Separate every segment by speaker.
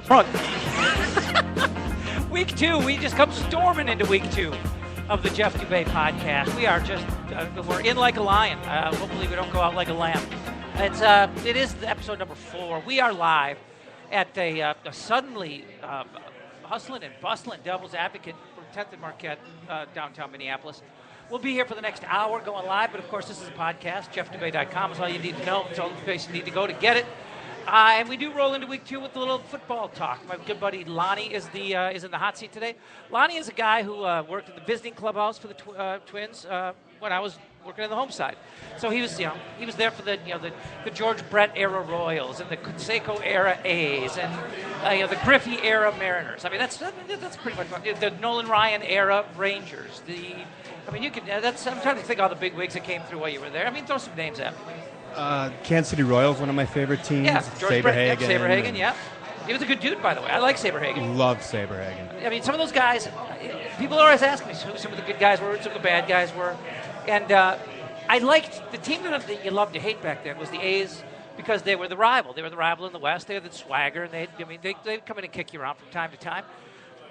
Speaker 1: front. Week 2, we just come storming into week 2 of the Jeff Dubay podcast. We are just, we're in like a lion. Hopefully we don't go out like a lamb. It is episode number 4. We are live at a suddenly hustling and bustling Devil's Advocate from 10th and Marquette, downtown Minneapolis. We'll be here for the next hour going live, but of course this is a podcast. JeffDubay.com is all you need to know. It's all the place you need to go to get it. And we do roll into week 2 with a little football talk. My good buddy Lonnie is in the hot seat today. Lonnie is a guy who worked in the visiting clubhouse for the Twins when I was working on the home side. So he was there for the George Brett era Royals and the Canseco era A's and the Griffey era Mariners. I mean that's pretty much fun. The Nolan Ryan era Rangers. I'm trying to think of all the big wigs that came through while you were there. I mean, throw some names at me.
Speaker 2: Kansas City Royals, one of my favorite teams.
Speaker 1: Yeah, George Brett,
Speaker 2: Saberhagen.
Speaker 1: Saberhagen, yeah. He was a good dude, by the way. I like Saberhagen.
Speaker 2: Love Saberhagen.
Speaker 1: I mean, some of those guys, people always ask me who some of the good guys were, some of the bad guys were. And I liked the team that you loved to hate back then was the A's because they were the rival. They were the rival in the West. They had the swagger, and they'd come in and kick you around from time to time.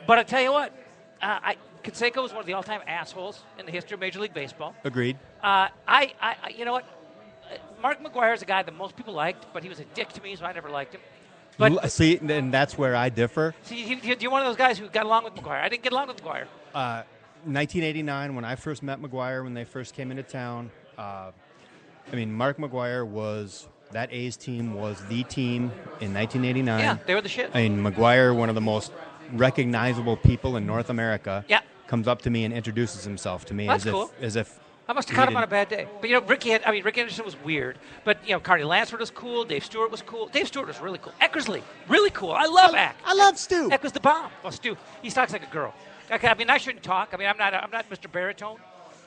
Speaker 1: But I tell you what, Canseco was one of the all-time assholes in the history of Major League Baseball.
Speaker 2: Agreed.
Speaker 1: You know what? Mark McGwire is a guy that most people liked, but he was a dick to me, so I never liked him. But
Speaker 2: see, and that's where I differ.
Speaker 1: See, you're one of those guys who got along with McGwire. I didn't get along with McGwire.
Speaker 2: 1989, when I first met McGwire, when they first came into town, Mark McGwire that A's team was the team in 1989.
Speaker 1: Yeah, they were the shit.
Speaker 2: McGwire, one of the most recognizable people in North America, comes up to me and introduces himself to me as if
Speaker 1: I must have caught him on a bad day. But, Rick Anderson was weird. But, Carney Lansford was cool. Dave Stewart was cool. Dave Stewart was really cool. Eckersley, really cool. I love Eck.
Speaker 2: I love Stu.
Speaker 1: Eck was the bomb. Well, Stu, he talks like a girl. I shouldn't talk. I'm not Mr. Baritone.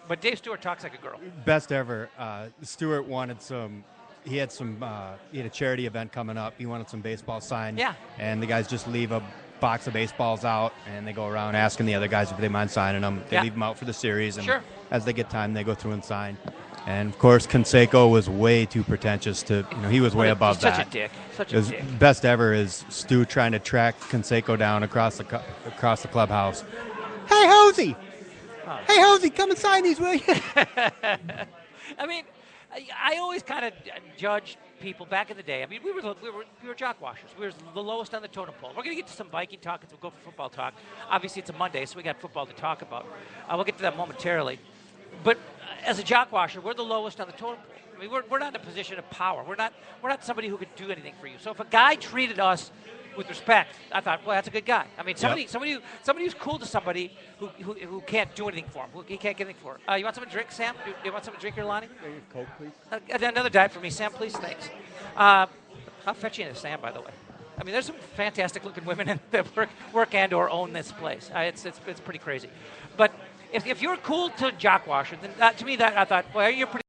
Speaker 1: But Dave Stewart talks like a girl.
Speaker 2: Best ever. Stewart wanted some. He had a charity event coming up. He wanted some baseball signed.
Speaker 1: Yeah.
Speaker 2: And the guys just leave a box of baseballs out, and they go around asking the other guys if they mind signing them. They leave them out for the series, and as they get time, they go through and sign. And of course, Canseco was way too pretentious to. He was way above that.
Speaker 1: Such a dick. Such a dick.
Speaker 2: Best ever is Stu trying to track Canseco down across the clubhouse. Hey, Hosey! Hey, Hosey, come and sign these, will you?
Speaker 1: I always kind of judged people back in the day. We were jock washers. We were the lowest on the totem pole. We're going to get to some Viking talk, and we'll go for football talk. Obviously, it's a Monday, so we got football to talk about. We'll get to that momentarily. But as a jock washer, we're the lowest on the totem pole. We're not in a position of power. We're not somebody who could do anything for you. So if a guy treated us with respect, I thought, well, that's a good guy. Somebody who's cool to somebody who can't do anything for him, who he can't get anything for. You want something to drink, Sam? You want something to drink here, Lonnie?
Speaker 2: Coke, please.
Speaker 1: Another diet for me, Sam, please, thanks. I'll fetch you into Sam, by the way. There's some fantastic-looking women that work and/or own this place. It's pretty crazy. But if you're cool to jock washer, then to me I thought, well, you're pretty.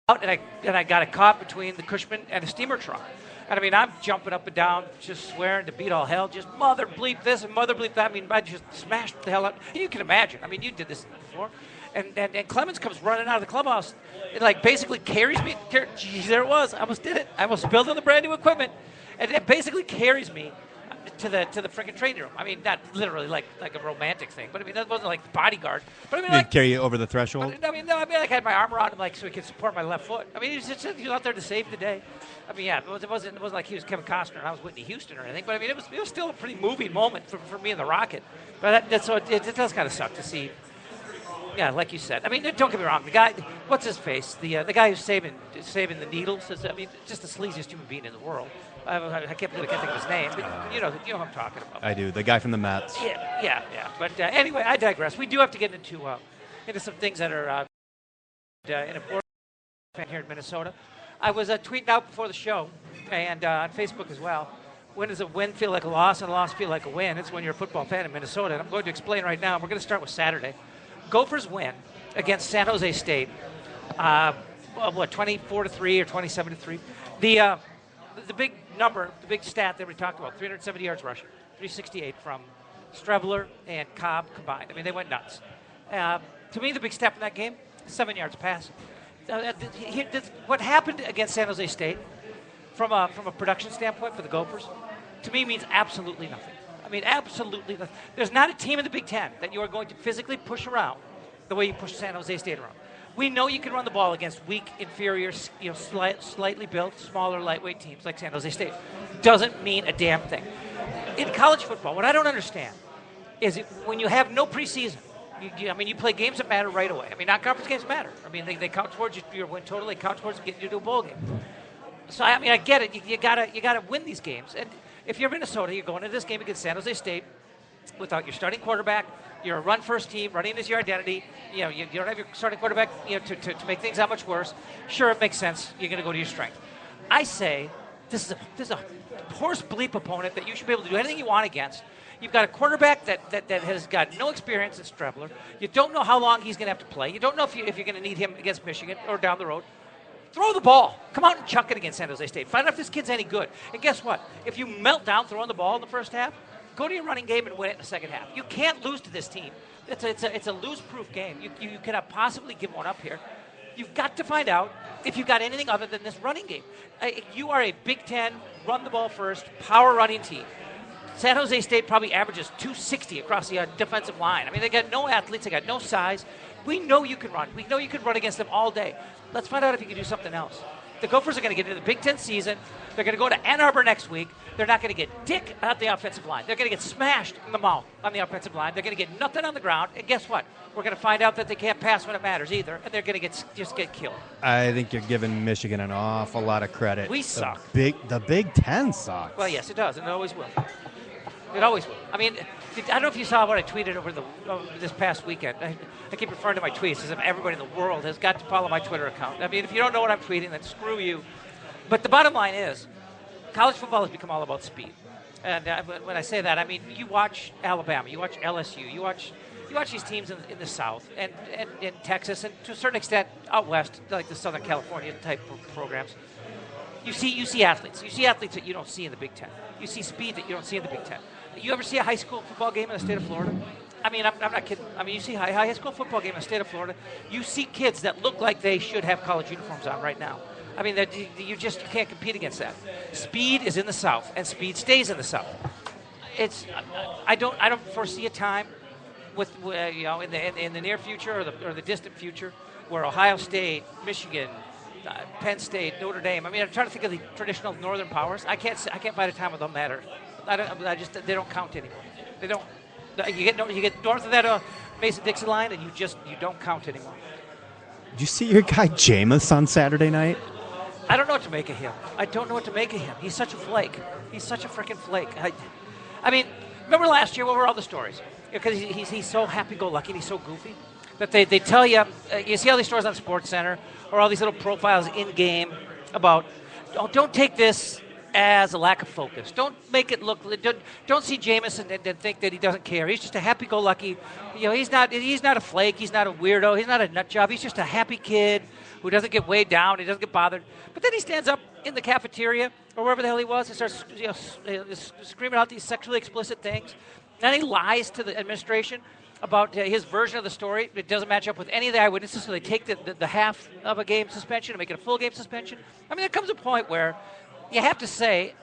Speaker 1: out, and I got it caught between the Cushman and a steamer truck. And I mean, I'm jumping up and down, just swearing to beat all hell, just mother bleep this and mother bleep that. I mean, I just smashed the hell out. You can imagine. I mean, you did this before. And Clemens comes running out of the clubhouse and, like, basically carries me. Geez, there it was. I almost did it. I almost spilled on the brand new equipment. And it basically carries me to the freaking training room. I mean, not literally like a romantic thing, but I mean, that wasn't like the bodyguard. But I mean, like,
Speaker 2: carry you over the threshold?
Speaker 1: I mean, like, I had my arm around him, like, so he could support my left foot. I mean, he was out there to save the day. I mean, yeah, it wasn't like he was Kevin Costner and I was Whitney Houston or anything, but I mean, it was still a pretty moving moment for me and the Rocket. But so it does kind of suck to see. Yeah, like you said. I mean, don't get me wrong. The guy, what's his face? The guy who's saving the needles. I mean, just the sleaziest human being in the world. I can't think of his name. But you know who I'm talking about.
Speaker 2: I do. The guy from the Mets.
Speaker 1: Yeah. But anyway, I digress. We do have to get into some things that are in important here in Minnesota. I was tweeting out before the show and on Facebook as well. When does a win feel like a loss and a loss feel like a win? It's when you're a football fan in Minnesota. And I'm going to explain right now. We're going to start with Saturday. Gophers win against San Jose State. 24-3 or 27-3. The big number, the big stat that we talked about: 370 yards rushing, 368 from Strebler and Cobb combined. I mean, they went nuts. To me, the big step in that game: 7 yards passing. What happened against San Jose State, from a production standpoint for the Gophers, to me means absolutely nothing. I mean, absolutely nothing. There's not a team in the Big Ten that you are going to physically push around the way you push San Jose State around. We know you can run the ball against weak, inferior, slightly built, smaller, lightweight teams like San Jose State. Doesn't mean a damn thing. In college football, what I don't understand is when you have no preseason, you play games that matter right away. I mean, non-conference games matter. I mean, they count towards your win total. They count towards getting you to a bowl game. So, I mean, I get it. You gotta win these games. And if you're Minnesota, you're going into this game against San Jose State without your starting quarterback. You're a run-first team. Running is your identity. You don't have your starting quarterback to make things that much worse. Sure, it makes sense. You're going to go to your strength. I say this is a horse bleep opponent that you should be able to do anything you want against. You've got a quarterback that has got no experience in Strebler. You don't know how long he's going to have to play. You don't know if you're going to need him against Michigan or down the road. Throw the ball. Come out and chuck it against San Jose State. Find out if this kid's any good. And guess what? If you melt down throwing the ball in the first half, go to your running game and win it in the second half. You can't lose to this team. It's a lose-proof game. You cannot possibly give one up here. You've got to find out if you've got anything other than this running game. You are a Big Ten, run-the-ball-first, power-running team. San Jose State probably averages 260 across the defensive line. I mean, they got no athletes. They got no size. We know you can run. We know you can run against them all day. Let's find out if you can do something else. The Gophers are going to get into the Big Ten season. They're going to go to Ann Arbor next week. They're not going to get dick at the offensive line. They're going to get smashed in the mouth on the offensive line. They're going to get nothing on the ground. And guess what? We're going to find out that they can't pass when it matters either, and they're going to just get killed. I think you're giving Michigan an awful lot of credit. We suck. The Big Ten sucks. Well, yes, it does, and it always will. It always will. I mean, I don't know if you saw what I tweeted over this past weekend. I keep referring to my tweets as if everybody in the world has got to follow my Twitter account. I mean, if you don't know what I'm tweeting, then screw you. But the bottom line is, college football has become all about speed. And when I say that, I mean, you watch Alabama, you watch LSU, you watch these teams in the South and in Texas, and to a certain extent out west, like the Southern California type programs. You see athletes. You see athletes that you don't see in the Big Ten. You see speed that you don't see in the Big Ten. You ever see a high school football game in the state of Florida? I mean, I'm not kidding. I mean, you see a high school football game in the state of Florida. You see kids that look like they should have college uniforms on right now. I mean, you can't compete against that. Speed is in the South, and speed stays in the South. I don't foresee a time in the near future or the distant future where Ohio State, Michigan, Penn State, Notre Dame. I mean, I'm trying to think of the traditional Northern powers. I can't find a time where they'll matter. They don't count anymore. They don't. You get north of that Mason-Dixon line, and you don't count anymore. Did you see your guy Jameis on Saturday night? I don't know what to make of him. He's such a flake. He's such a freaking flake. I mean, remember last year? What were all the stories? Because he's so happy-go-lucky and he's so goofy that they tell you. You see all these stories on SportsCenter or all these little profiles in-game about, don't take this as a lack of focus. Don't make it look. Don't see Jameis and think that he doesn't care. He's just a happy-go-lucky. He's not a flake. He's not a weirdo. He's not a nut job. He's just a happy kid who doesn't get weighed down, he doesn't get bothered. But then he stands up in the cafeteria or wherever the hell he was and starts screaming out these sexually explicit things. Then he lies to the administration about his version of the story. It doesn't match up with any of the eyewitnesses, so they take the half of a game suspension and make it a full game suspension. I mean, there comes a point where you have to say,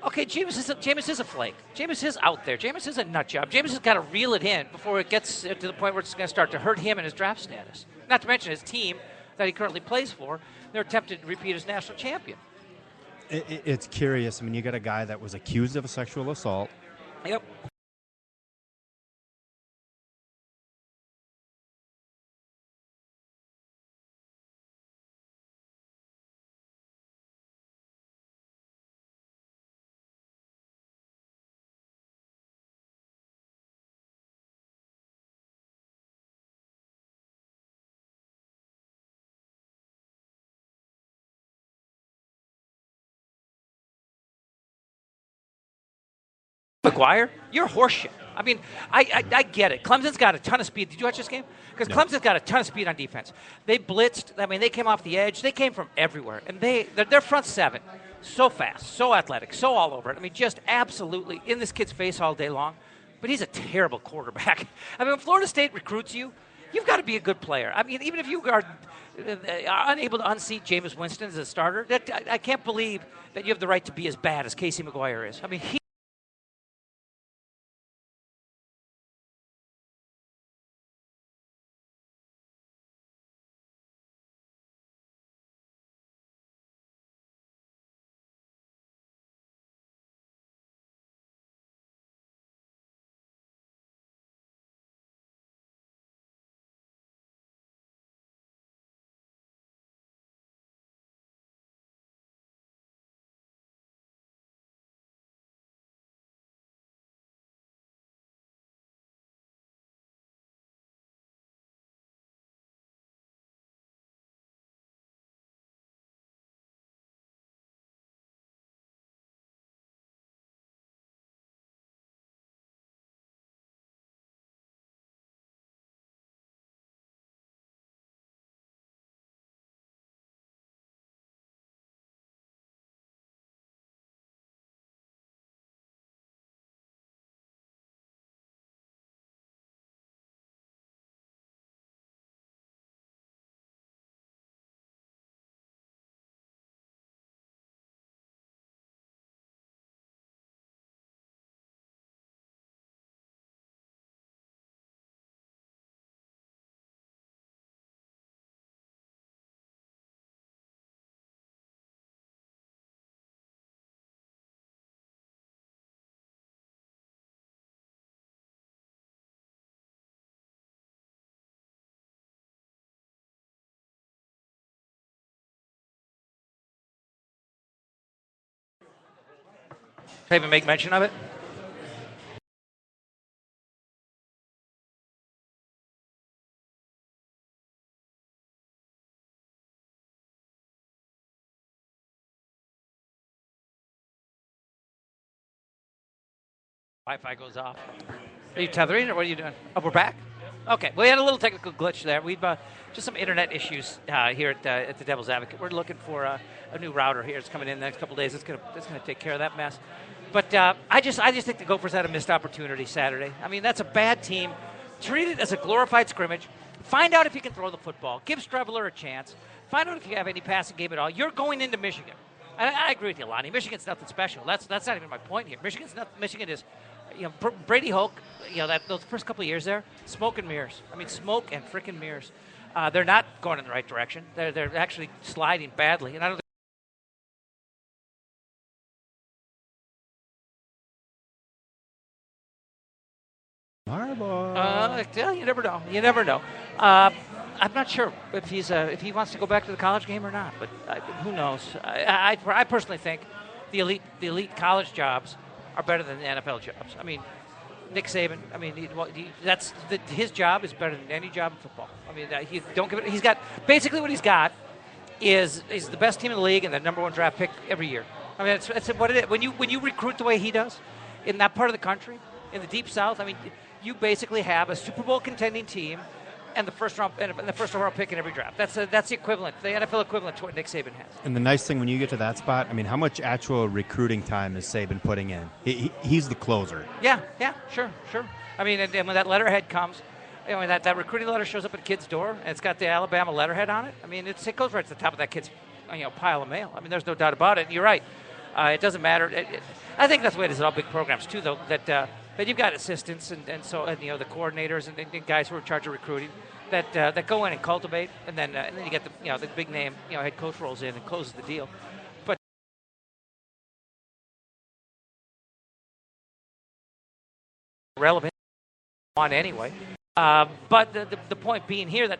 Speaker 1: okay, Jameis is a flake. Jameis is out there. Jameis is a nut job. Jameis has got to reel it in before it gets to the point where it's going to start to hurt him and his draft status. Not to mention his team that he currently plays for. They're attempting to repeat as national champion.
Speaker 2: It's curious. I mean, you got a guy that was accused of a sexual assault.
Speaker 1: Yep. McGuire, you're horseshit. I mean, I get it. Clemson's got a ton of speed. Did you watch this game? Because no. Clemson's got a ton of speed on defense. They blitzed. I mean, they came off the edge. They came from everywhere. And their front seven, so fast, so athletic, so all over it. I mean, just absolutely in this kid's face all day long. But he's a terrible quarterback. I mean, when Florida State recruits you, you've got to be a good player. I mean, even if you are unable to unseat Jameis Winston as a starter, I can't believe that you have the right to be as bad as Casey McGuire is. I mean, I even make mention of it? Wi-Fi goes off. Are you tethering or what are you doing? Oh, we're back? Okay. Well, we had a little technical glitch there. We've just some internet issues here at the Devil's Advocate. We're looking for a new router here. It's coming in the next couple of days. It's gonna take care of that mess. But I just think the Gophers had a missed opportunity Saturday. I mean, that's a bad team. Treat it as a glorified scrimmage. Find out if you can throw the football. Give Streveler a chance. Find out if you have any passing game at all. You're going into Michigan. And I agree with you, Lonnie. Michigan's nothing special. That's not even my point here. Michigan is, Brady Hoke. Those first couple of years there, smoke and mirrors. I mean, smoke and frickin' mirrors. They're not going in the right direction. They're actually sliding badly. And I don't. You never know. You never know. I'm not sure if he wants to go back to the college game or not, but who knows? I personally think the elite college jobs are better than the NFL jobs. I mean, Nick Saban. I mean, his job is better than any job in football. I mean, he's got basically what he's got is the best team in the league and the number one draft pick every year. I mean, it's what it is. When you recruit the way he does in that part of the country, in the Deep South, I mean, you basically have a Super Bowl contending team and the first overall pick in every draft. That's the equivalent, the NFL equivalent to what Nick Saban has.
Speaker 2: And the nice thing when you get to that spot, I mean, how much actual recruiting time is Saban putting in? He's the closer.
Speaker 1: Yeah, sure. I mean, and when that letterhead comes, that recruiting letter shows up at a kid's door, and it's got the Alabama letterhead on it. I mean, it goes right to the top of that kid's pile of mail. I mean, there's no doubt about it. And you're right. It doesn't matter. I think that's the way it is in all big programs too, though. That you've got assistants and the coordinators and guys who are in charge of recruiting that go in and cultivate, and then you get the big name head coach rolls in and closes the deal. But relevant on anyway. But the point being here that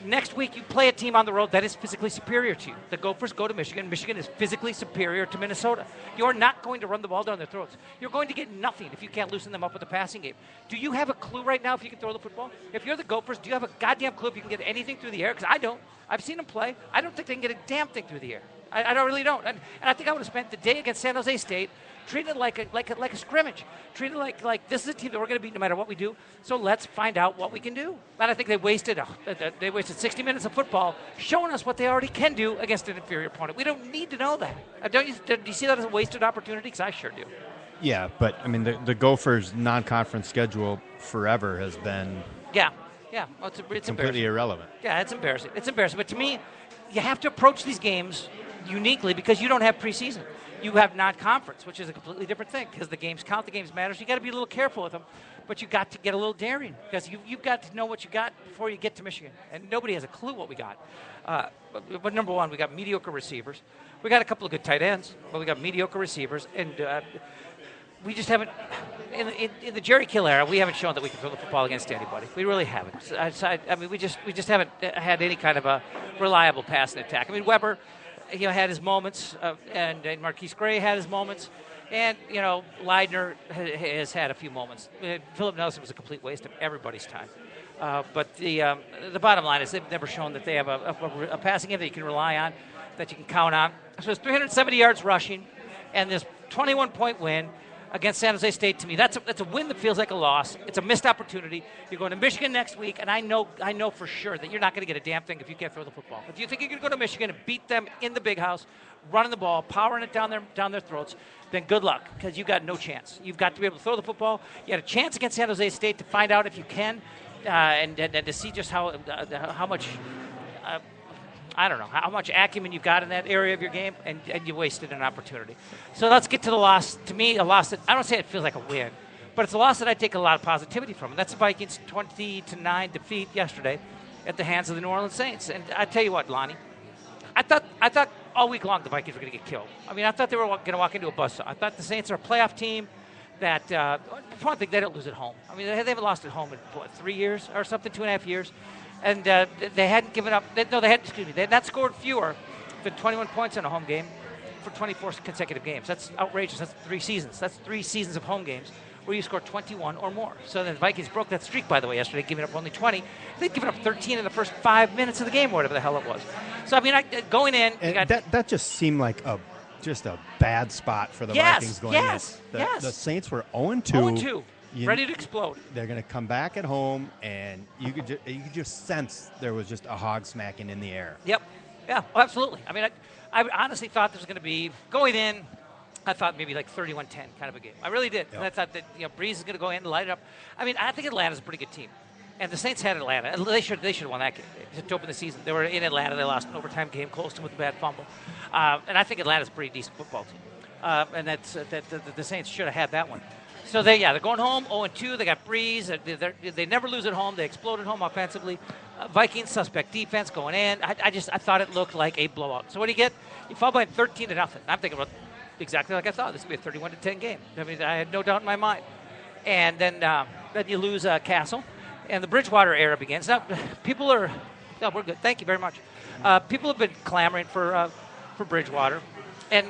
Speaker 1: next week you play a team on the road that is physically superior to you. The Gophers go to Michigan. Michigan is physically superior to Minnesota. You're not going to run the ball down their throats. You're going to get nothing if you can't loosen them up with the passing game. Do you have a clue right now if you can throw the football? If you're the Gophers, do you have a goddamn clue if you can get anything through the air? Because I don't. I've seen them play. I don't think they can get a damn thing through the air. I really don't. And I think I would have spent the day against San Jose State treating it like a scrimmage. Treating it like this is a team that we're going to beat no matter what we do. So let's find out what we can do. And I think they wasted 60 minutes of football showing us what they already can do against an inferior opponent. We don't need to know that. Do you see that as a wasted opportunity? Because I sure do.
Speaker 2: Yeah, but I mean the Gophers' non-conference schedule forever has been
Speaker 1: well, it's
Speaker 2: completely irrelevant.
Speaker 1: Yeah, it's embarrassing. But to me, you have to approach these games uniquely because you don't have preseason. You have non-conference, which is a completely different thing because the games count, the games matter. So you got to be a little careful with them, but you got to get a little daring because you've got to know what you got before you get to Michigan, and nobody has a clue what we got. But number one, we got mediocre receivers. We got a couple of good tight ends, but we got mediocre receivers, and we just haven't. In the Jerry Kill era, we haven't shown that we can throw the football against anybody. We really haven't. I mean, we just haven't had any kind of a reliable passing attack. I mean, Weber. Had his moments, and Marquise Gray had his moments, and Leidner has had a few moments. Philip Nelson was a complete waste of everybody's time. But the bottom line is they've never shown that they have a passing game that you can rely on, that you can count on. So it's 370 yards rushing, and this 21-point win against San Jose State. To me, that's a win that feels like a loss. It's a missed opportunity. You're going to Michigan next week, and I know for sure that you're not going to get a damn thing if you can't throw the football. If you think you're going to go to Michigan and beat them in the big house, running the ball, powering it down their throats, then good luck because you got no chance. You've got to be able to throw the football. You had a chance against San Jose State to find out if you can, and to see just how much. I don't know how much acumen you've got in that area of your game, and you wasted an opportunity. So let's get to the loss. To me, a loss that I don't say it feels like a win, but it's a loss that I take a lot of positivity from. And that's the Vikings' 20-9 defeat yesterday at the hands of the New Orleans Saints. And I tell you what, Lonnie, I thought all week long the Vikings were going to get killed. I mean, I thought they were going to walk into a buzzsaw. I thought the Saints are a playoff team that, for one thing, they don't lose at home. I mean, they haven't lost at home in 3 years or something, 2.5 years. And they hadn't given up. They had not scored fewer than 21 points in a home game for 24 consecutive games. That's outrageous. That's 3 seasons. That's 3 seasons of home games where you score 21 or more. So the Vikings broke that streak, by the way, yesterday, giving up only 20. They'd given up 13 in the first 5 minutes of the game, or whatever the hell it was. So, I mean, going in.
Speaker 2: That just seemed like just a bad spot for the Vikings going in. The Saints were 0-2.
Speaker 1: 0-2. Ready to explode.
Speaker 2: They're going to come back at home, and you could just sense there was just a hog smacking in the air.
Speaker 1: Yep. Yeah, absolutely. I mean, I honestly thought this was going to be, going in, I thought maybe like 31-10 kind of a game. I really did. Yep. And I thought that Breeze is going to go in and light it up. I mean, I think Atlanta's a pretty good team. And the Saints had Atlanta. They should have won that game to open the season. They were in Atlanta. They lost an overtime game, close to with a bad fumble. And I think Atlanta's a pretty decent football team. And the Saints should have had that one. So they're going home 0-2. They got Breeze. They never lose at home. They explode at home offensively. Vikings suspect defense going in. I thought it looked like a blowout. So what do you get? You fall behind 13-0. I'm thinking about exactly like I thought. This would be a 31-10 game. I mean, I had no doubt in my mind. And then you lose Castle, and the Bridgewater era begins. Now people are. No, we're good. Thank you very much. People have been clamoring for Bridgewater, and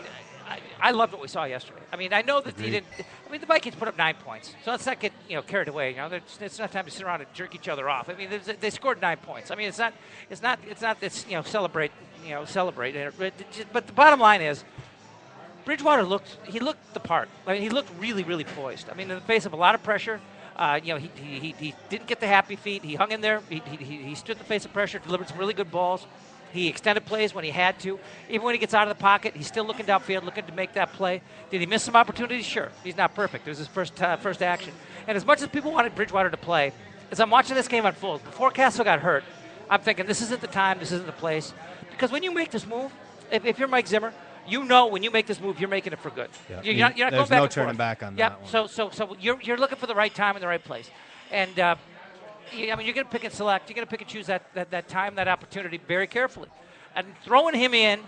Speaker 1: I loved what we saw yesterday. I mean, I know that he didn't. I mean, the Vikings put up 9 points, so let's not get carried away. It's not time to sit around and jerk each other off. I mean, they scored 9 points. I mean, it's not this celebrate. But the bottom line is, Bridgewater looked the part. I mean, he looked really, really poised. I mean, in the face of a lot of pressure, He didn't get the happy feet. He hung in there. He stood in the face of pressure, delivered some really good balls. He extended plays when he had to. Even when he gets out of the pocket, he's still looking downfield, looking to make that play. Did he miss some opportunities? Sure. He's not perfect. It was his first action. And as much as people wanted Bridgewater to play, as I'm watching this game unfold, before Castle got hurt, I'm thinking this isn't the time, this isn't the place. Because when you make this move, if you're Mike Zimmer, you know when you make this move, you're making it for good.
Speaker 2: Yeah.
Speaker 1: You're not going back
Speaker 2: There's no
Speaker 1: and
Speaker 2: turning
Speaker 1: forth.
Speaker 2: back on
Speaker 1: yeah.
Speaker 2: that one.
Speaker 1: So you're looking for the right time and the right place. And, you're going to pick and select. You're going to pick and choose that time, that opportunity very carefully. And throwing him in,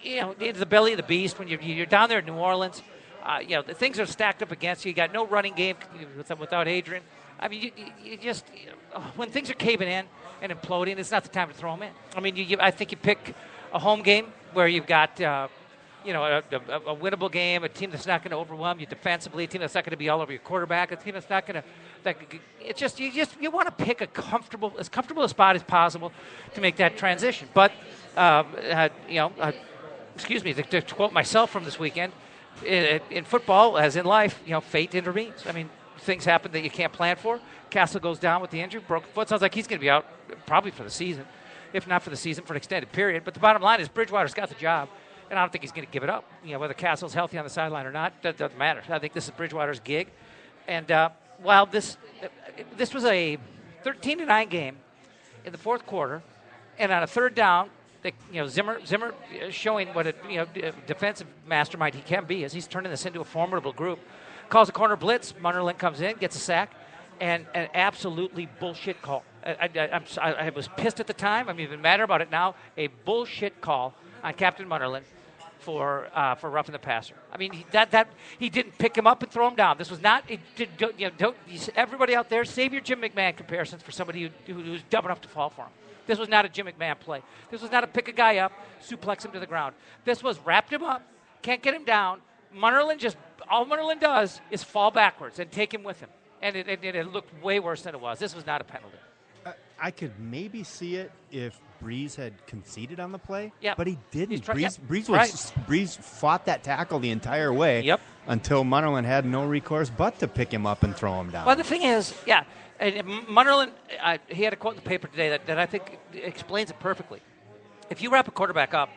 Speaker 1: into the belly of the beast when you're down there in New Orleans, the things are stacked up against you. You got no running game without Adrian. I mean, you just when things are caving in and imploding, it's not the time to throw him in. I mean, I think you pick a home game where you've got a winnable game, a team that's not going to overwhelm you defensively, a team that's not going to be all over your quarterback, a team that's not going to. It's just you want to pick as comfortable a spot as possible to make that transition. But excuse me, to quote myself from this weekend, in football as in life, fate intervenes. I mean, things happen that you can't plan for. Castle goes down with the injury, broken foot. Sounds like he's going to be out probably for the season, if not for the season, for an extended period. But the bottom line is Bridgewater's got the job. And I don't think he's going to give it up. Whether Castle's healthy on the sideline or not, that doesn't matter. I think this is Bridgewater's gig. And while this was a 13-9 game in the fourth quarter, and on a third down, Zimmer showing what a defensive mastermind he can be as he's turning this into a formidable group. Calls a corner blitz. Munnerlyn comes in, gets a sack, and an absolutely bullshit call. I was pissed at the time. I'm even madder about it now. A bullshit call on Captain Munnerlyn for roughing the passer. I mean, he didn't pick him up and throw him down. This was not. Everybody out there, save your Jim McMahon comparisons for somebody who's dumb enough to fall for him. This was not a Jim McMahon play. This was not a pick a guy up, suplex him to the ground. This was wrapped him up, can't get him down. All Munnerlyn does is fall backwards and take him with him, and it looked way worse than it was. This was not a penalty.
Speaker 2: I could maybe see it if Breeze had conceded on the play,
Speaker 1: yep.
Speaker 2: But he didn't. Breeze fought that tackle the entire way until Munnerlyn had no recourse but to pick him up and throw him down.
Speaker 1: Well, the thing is, Munnerlyn, he had a quote in the paper today that I think explains it perfectly. If you wrap a quarterback up,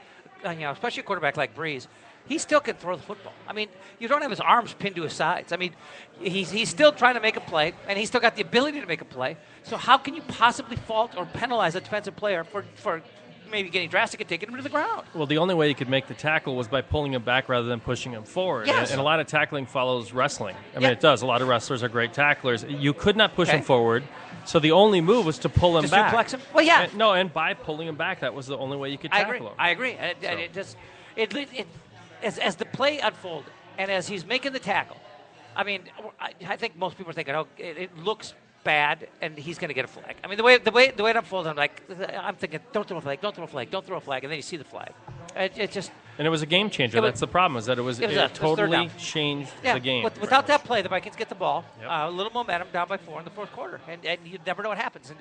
Speaker 1: especially a quarterback like Breeze, he still can throw the football. I mean, you don't have his arms pinned to his sides. I mean, he's still trying to make a play, and he's still got the ability to make a play. So how can you possibly fault or penalize a defensive player for maybe getting drastic and taking him to the ground?
Speaker 3: Well, the only way you could make the tackle was by pulling him back rather than pushing him forward.
Speaker 1: Yes.
Speaker 3: And a lot of tackling follows wrestling. I mean, it does. A lot of wrestlers are great tacklers. You could not push him forward, so the only move was to pull him back.
Speaker 1: Suplex him? Well, yeah.
Speaker 3: And by pulling him back, that was the only way you could tackle him.
Speaker 1: I agree. And as the play unfolded and as he's making the tackle, I mean, I think most people are thinking, it looks bad, and he's going to get a flag. I mean, the way it unfolded, I'm thinking, don't throw a flag, and then you see the flag. It just.
Speaker 3: And it was a game changer. That's the problem, is that it totally changed the game.
Speaker 1: Without that play, the Vikings get the ball, a little momentum, down by 4 in the fourth quarter, and you never know what happens. And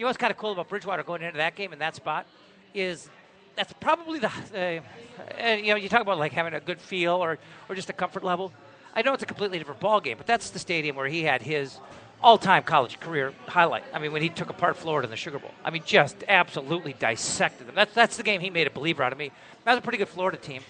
Speaker 1: what's kind of cool about Bridgewater going into that game in that spot is that's probably you talk about like having a good feel or just a comfort level. I know it's a completely different ball game, but that's the stadium where he had his all-time college career highlight. I mean, when he took apart Florida in the Sugar Bowl. I mean, just absolutely dissected them. That's the game he made a believer out of me. That was a pretty good Florida team,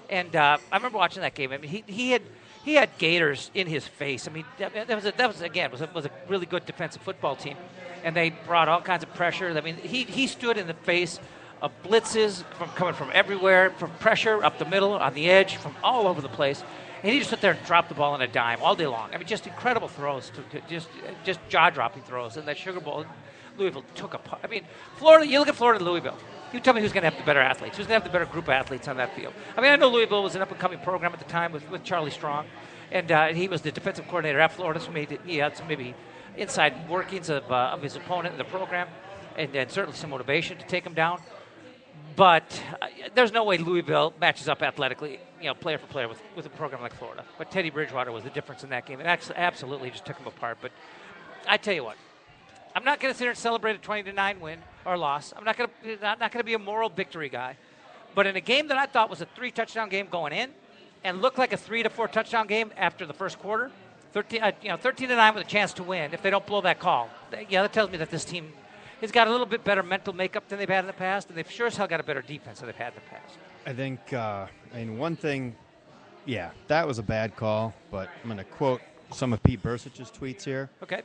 Speaker 1: and I remember watching that game. I mean, he had Gators in his face. I mean, that was a really good defensive football team, and they brought all kinds of pressure. I mean, he stood in the face of blitzes coming from everywhere, from pressure up the middle, on the edge, from all over the place. And he just sit there and dropped the ball on a dime all day long. I mean, just incredible throws, just jaw-dropping throws. And that Sugar Bowl, Louisville took apart. I mean, Florida. You look at Florida and Louisville. You tell me who's going to have the better athletes. Who's going to have the better group of athletes on that field? I mean, I know Louisville was an up-and-coming program at the time with Charlie Strong, and he was the defensive coordinator at Florida, so he had some maybe inside workings of his opponent in the program, and certainly some motivation to take him down. But there's no way Louisville matches up athletically, player for player with a program like Florida. But Teddy Bridgewater was the difference in that game. It absolutely just took him apart. But I tell you what, I'm not going to sit here and celebrate a 20-9 win or loss. I'm not going to be a moral victory guy. But in a game that I thought was a 3-touchdown game going in and looked like a 3 to 4 touchdown game after the first quarter, 13-9 with a chance to win if they don't blow that call. That tells me that this team has got a little bit better mental makeup than they've had in the past, and they've sure as hell got a better defense than they've had in the past.
Speaker 2: I think, one thing, that was a bad call, but I'm going to quote some of Pete Bursic's tweets here.
Speaker 1: Okay.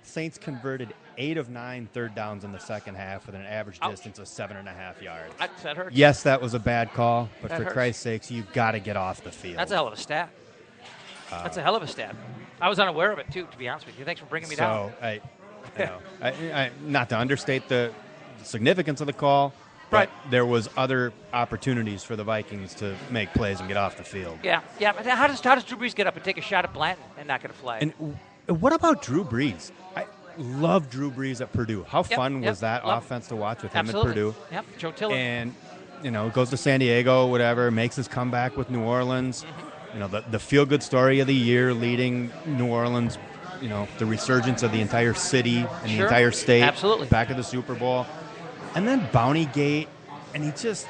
Speaker 2: Saints converted 8 of 9 third downs in the second half with an average distance of 7.5 yards.
Speaker 1: That hurts.
Speaker 2: Yes, that was a bad call, but
Speaker 1: that
Speaker 2: for
Speaker 1: hurts.
Speaker 2: Christ's sakes, you've got to get off the field.
Speaker 1: That's a hell of a stat. That's a hell of a stat. I was unaware of it, too, to be honest with you. Thanks for bringing me down.
Speaker 2: I not to understate the significance of the call, but there was other opportunities for the Vikings to make plays and get off the field.
Speaker 1: Yeah. But how does Drew Brees get up and take a shot at Blanton and not get a flag?
Speaker 2: And what about Drew Brees? I love Drew Brees at Purdue. How fun was that offense to watch with him at Purdue?
Speaker 1: Yep, Joe Tiller.
Speaker 2: And, goes to San Diego, whatever, makes his comeback with New Orleans. The feel-good story of the year, leading New Orleans, the resurgence of the entire city and the entire state.
Speaker 1: Absolutely.
Speaker 2: Back to the Super Bowl. And then Bountygate, and he just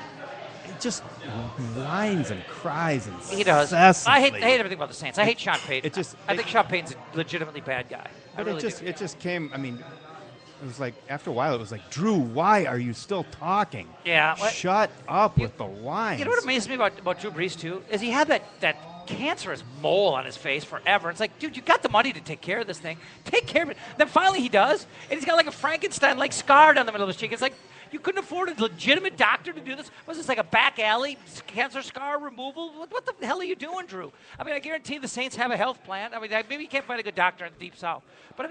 Speaker 2: whines and cries incessantly.
Speaker 1: He does. I hate everything about the Saints. I hate Sean Payton. I think Sean Payton's a legitimately bad guy.
Speaker 2: But it just came, it was like, after a while, it was like, Drew, why are you still talking?
Speaker 1: Yeah.
Speaker 2: Shut up with the whines.
Speaker 1: You know what amazes me about Drew Brees, too, is he had that cancerous mole on his face forever. It's like, dude, you got the money to take care of this thing. Take care of it. Then finally he does, and he's got like a Frankenstein-like scar down the middle of his cheek. It's like, you couldn't afford a legitimate doctor to do this? Was this like a back alley cancer scar removal? What the hell are you doing, Drew? I guarantee the Saints have a health plan. Maybe you can't find a good doctor in the Deep South. But,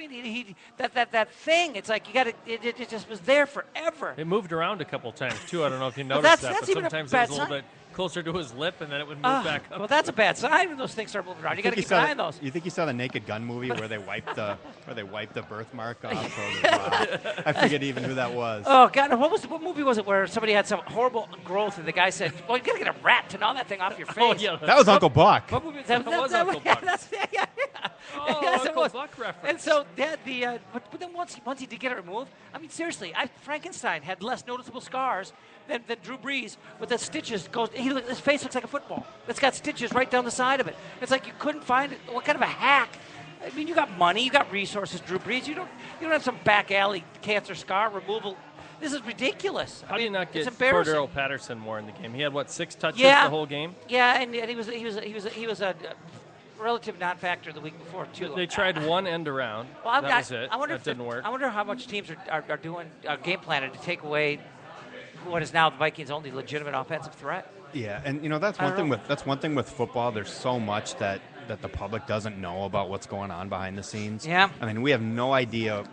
Speaker 1: that thing, it's like it just was there forever.
Speaker 3: It moved around a couple times, too. I don't know if you noticed that, but sometimes it was a little bit closer to his lip, and then it would move back up.
Speaker 1: Well, that's a bad sign when those things start moving around. You got to keep an eye on those.
Speaker 2: You think you saw the Naked Gun movie where they wiped the birthmark off? I forget even who that was.
Speaker 1: Oh God, what movie was it where somebody had some horrible growth and the guy said, "Well, you got to get a rat to gnaw that thing off your face."
Speaker 3: Oh, yeah,
Speaker 2: that was Uncle Buck.
Speaker 1: What movie was that?
Speaker 3: That was Uncle Buck.
Speaker 1: Yeah.
Speaker 3: Oh, Uncle Buck reference.
Speaker 1: And so but then once he did get it removed, seriously, Frankenstein had less noticeable scars than Drew Brees with the stitches. His face looks like a football. It's got stitches right down the side of it. It's like you couldn't find it. What kind of a hack? You got money, you got resources, Drew Brees. You don't have some back alley cancer scar removal. This is ridiculous.
Speaker 3: How do you not get Cordero Patterson more in the game? He had 6 touches the whole game.
Speaker 1: Yeah, and he was a relative non-factor the week before too.
Speaker 3: They tried one end around.
Speaker 1: Well,
Speaker 3: that was it. That didn't work.
Speaker 1: I wonder how much teams are doing game planning to take away what is now the Vikings' only legitimate offensive threat.
Speaker 2: Yeah, and that's one thing with football. There's so much that the public doesn't know about what's going on behind the scenes.
Speaker 1: Yeah.
Speaker 2: We have no idea,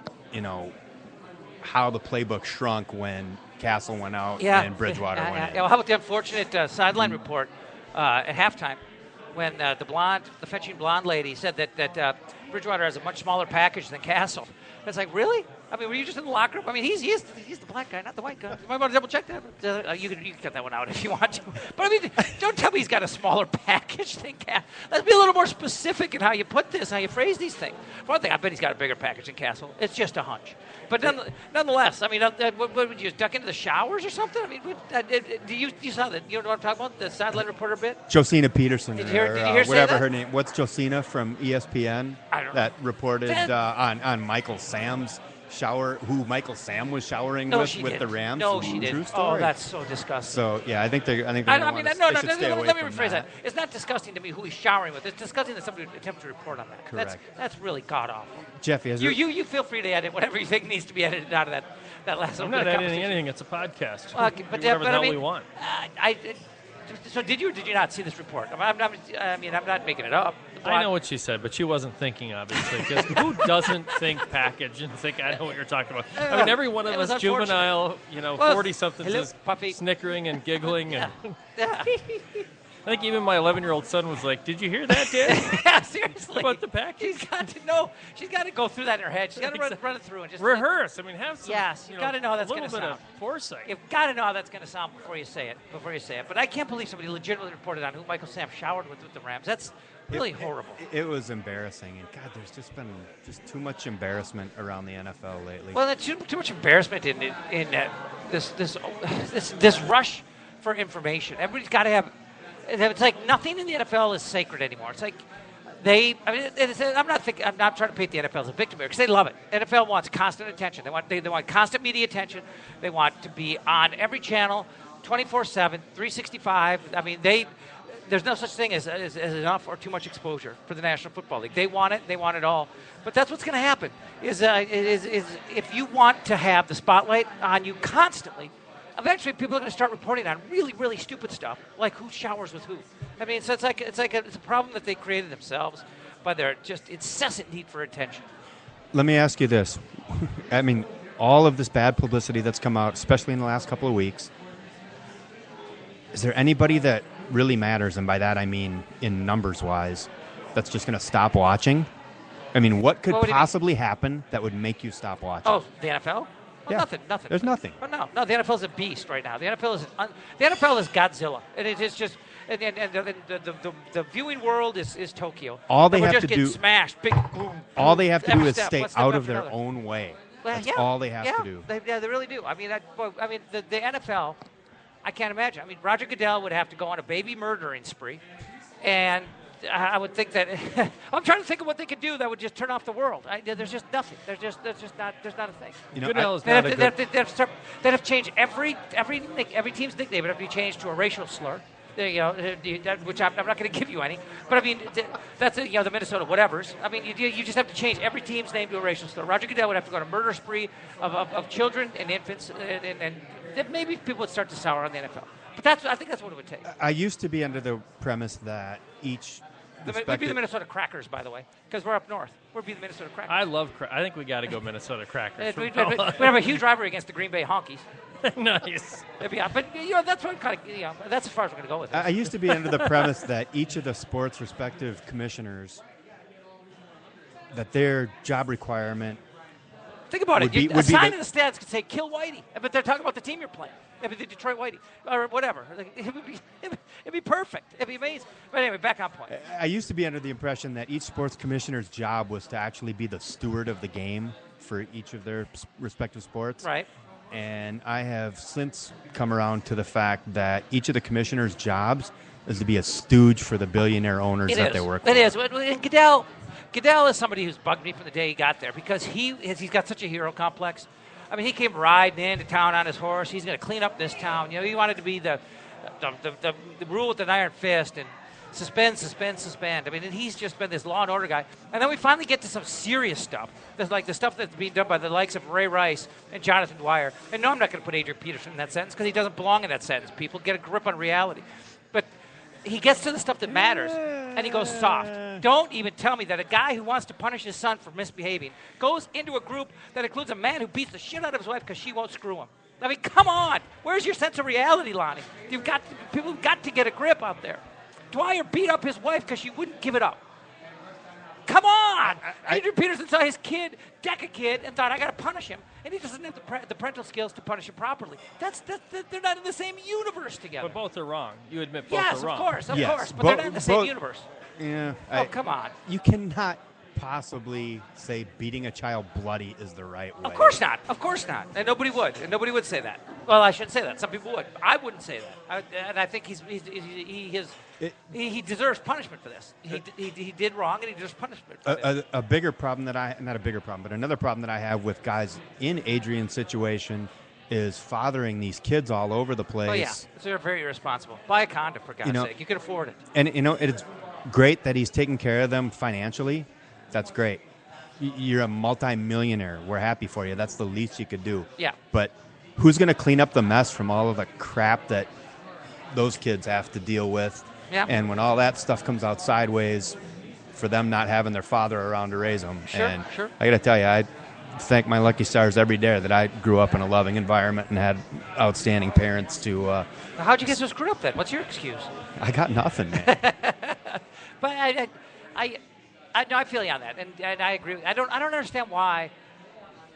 Speaker 2: how the playbook shrunk when Castle went out and Bridgewater went in.
Speaker 1: Well, how about the unfortunate sideline report at halftime when the fetching blonde lady said that Bridgewater has a much smaller package than Castle. It's like, really? Were you just in the locker room? He's the black guy, not the white guy. You might want to double check that. You can cut that one out if you want to. But don't tell me he's got a smaller package than Castle. Let's be a little more specific in how you put this, how you phrase these things. For one thing, I bet he's got a bigger package than Castle. It's just a hunch. But nonetheless, what would you duck into the showers or something? You saw that? You know what I'm talking about? The sideline reporter bit.
Speaker 2: Josina Peterson,
Speaker 1: did you hear
Speaker 2: whatever her name. What's Josina from ESPN?
Speaker 1: I don't know.
Speaker 2: That reported on Michael Sam's shower, who Michael Sam was showering with the Rams.
Speaker 1: No, she didn't.
Speaker 2: True story.
Speaker 1: Oh, that's so disgusting.
Speaker 2: So yeah, I think they're.
Speaker 1: Let me rephrase that. It's not disgusting to me who he's showering with. It's disgusting that somebody would attempt to report on that.
Speaker 2: Correct.
Speaker 1: That's really god awful.
Speaker 2: Jeffy,
Speaker 1: you feel free to edit whatever you think needs to be edited out of that last.
Speaker 3: I'm not editing anything. It's a podcast.
Speaker 1: But
Speaker 3: whatever the hell we want.
Speaker 1: So did you or did you not see this report? I'm not making it up.
Speaker 3: I know what she said, but she wasn't thinking, obviously, because who doesn't think package and think, I know what you're talking about? Every one of us juvenile, 40-somethings is snickering and giggling.
Speaker 1: Yeah.
Speaker 3: I think even my 11-year-old son was like, "Did you hear that, Dad?"
Speaker 1: Yeah, seriously.
Speaker 3: About the package?
Speaker 1: She's got to know. She's got to go through that in her head. She's got to run it through and just
Speaker 3: rehearse. Have some.
Speaker 1: Yes, you've got to know how that's going to sound.
Speaker 3: A little bit of foresight.
Speaker 1: You've got to know how that's going to sound before you say it. But I can't believe somebody legitimately reported on who Michael Sam showered with the Rams. That's really horrible.
Speaker 2: It was embarrassing, and God, there's just been too much embarrassment around the NFL lately.
Speaker 1: Well, too much embarrassment in this rush for information. Everybody's got to have. It's like nothing in the NFL is sacred anymore. It's like I'm not trying to paint the NFL as a victim here because they love it. NFL wants constant attention. They want constant media attention. They want to be on every channel, 24/7, 365. I mean, there's no such thing as enough or too much exposure for the National Football League. They want it. They want it all. But that's what's going to happen. Is if you want to have the spotlight on you constantly, eventually people are going to start reporting on really, really stupid stuff, like who showers with who. I mean, so it's a problem that they created themselves by their just incessant need for attention.
Speaker 2: Let me ask you this. I mean, all of this bad publicity that's come out, especially in the last couple of weeks, is there anybody that really matters, and by that I mean in numbers-wise, that's just going to stop watching? I mean, what could possibly happen that would make you stop watching?
Speaker 1: Oh, the NFL? Well,
Speaker 2: yeah.
Speaker 1: Nothing.
Speaker 2: There's nothing.
Speaker 1: Well, no, the NFL is a beast right now. The NFL is Godzilla, and it is just, and the viewing world is Tokyo.
Speaker 2: All they have
Speaker 1: just
Speaker 2: to do,
Speaker 1: smashed, big boom.
Speaker 2: All they have to do is
Speaker 1: step,
Speaker 2: stay out of their own way.
Speaker 1: Well,
Speaker 2: That's all they have to do.
Speaker 1: They really do. I mean, the NFL. I can't imagine. I mean, Roger Goodell would have to go on a baby murdering spree, and I would think that I'm trying to think of what they could do that would just turn off the world. There's just nothing. There's not a thing.
Speaker 3: You know, Goodell is not a good.
Speaker 1: They'd have changed every team's nickname would have to be changed to a racial slur. Which I'm not going to give you any, but I mean that's the Minnesota whatevers. I mean you just have to change every team's name to a racial slur. Roger Goodell would have to go on a murder spree of children and infants, and maybe people would start to sour on the NFL. But I think that's what it would take.
Speaker 2: I used to be under the premise that each.
Speaker 1: We'd be the Minnesota Crackers, by the the way, because we're up north. We'd be the Minnesota Crackers.
Speaker 3: I think we got to go Minnesota Crackers.
Speaker 1: We'd have a huge rivalry against the Green Bay Honkies.
Speaker 3: Nice.
Speaker 1: But that's what that's as far as we're going to go with it.
Speaker 2: I used to be under the premise that each of the sports' respective commissioners, that their job requirement.
Speaker 1: Think about it. A sign in the stands could say "Kill Whitey," but they're talking about the team you're playing. The Detroit Whitey or whatever. It'd be perfect. It'd be amazing. But anyway, back on point.
Speaker 2: I used to be under the impression that each sports commissioner's job was to actually be the steward of the game for each of their respective sports.
Speaker 1: Right.
Speaker 2: And I have since come around to the fact that each of the commissioners' jobs is to be a stooge for the billionaire owners that they work for.
Speaker 1: It is. And Goodell is somebody who's bugged me from the day he got there because he's got such a hero complex. I mean, he came riding into town on his horse. He's going to clean up this town. He wanted to be the rule with an iron fist and suspend. I mean, and he's just been this law and order guy. And then we finally get to some serious stuff. There's like the stuff that's being done by the likes of Ray Rice and Jonathan Dwyer. And no, I'm not going to put Adrian Peterson in that sentence because he doesn't belong in that sentence. People get a grip on reality. But he gets to the stuff that matters, and he goes soft. Don't even tell me that a guy who wants to punish his son for misbehaving goes into a group that includes a man who beats the shit out of his wife because she won't screw him. I mean, come on. Where's your sense of reality, Lonnie? People have got to get a grip out there. Dwyer beat up his wife because she wouldn't give it up. Come on! Adrian Peterson saw his kid deck a kid and thought, I got to punish him. And he doesn't have the parental skills to punish him properly. They're not in the same universe together.
Speaker 3: But both are wrong. You admit both are wrong.
Speaker 1: Yes, of course. But they're not in the same universe.
Speaker 2: Yeah.
Speaker 1: Come on.
Speaker 2: You cannot possibly say beating a child bloody is the right way.
Speaker 1: Of course not. And nobody would say that. Well, I shouldn't say that. Some people would. I wouldn't say that. And I think he deserves punishment for this. He did wrong, and he deserves punishment for this.
Speaker 2: A bigger problem not a bigger problem, but another problem that I have with guys in Adrian's situation is fathering these kids all over the place.
Speaker 1: Oh, yeah. So they're very irresponsible. Buy a condo, for God's sake. You can afford it.
Speaker 2: And, it's great that he's taking care of them financially. That's great. You're a multi-millionaire. We're happy for you. That's the least you could do.
Speaker 1: Yeah.
Speaker 2: But who's going to clean up the mess from all of the crap that those kids have to deal with?
Speaker 1: Yeah.
Speaker 2: And when all that stuff comes out sideways for them not having their father around to raise them.
Speaker 1: Sure.
Speaker 2: I got to tell you, I thank my lucky stars every day that I grew up in a loving environment and had outstanding parents to...
Speaker 1: How'd you get so screwed up then? What's your excuse?
Speaker 2: I got nothing, man.
Speaker 1: But I feel you on that, and I agree. I don't understand why.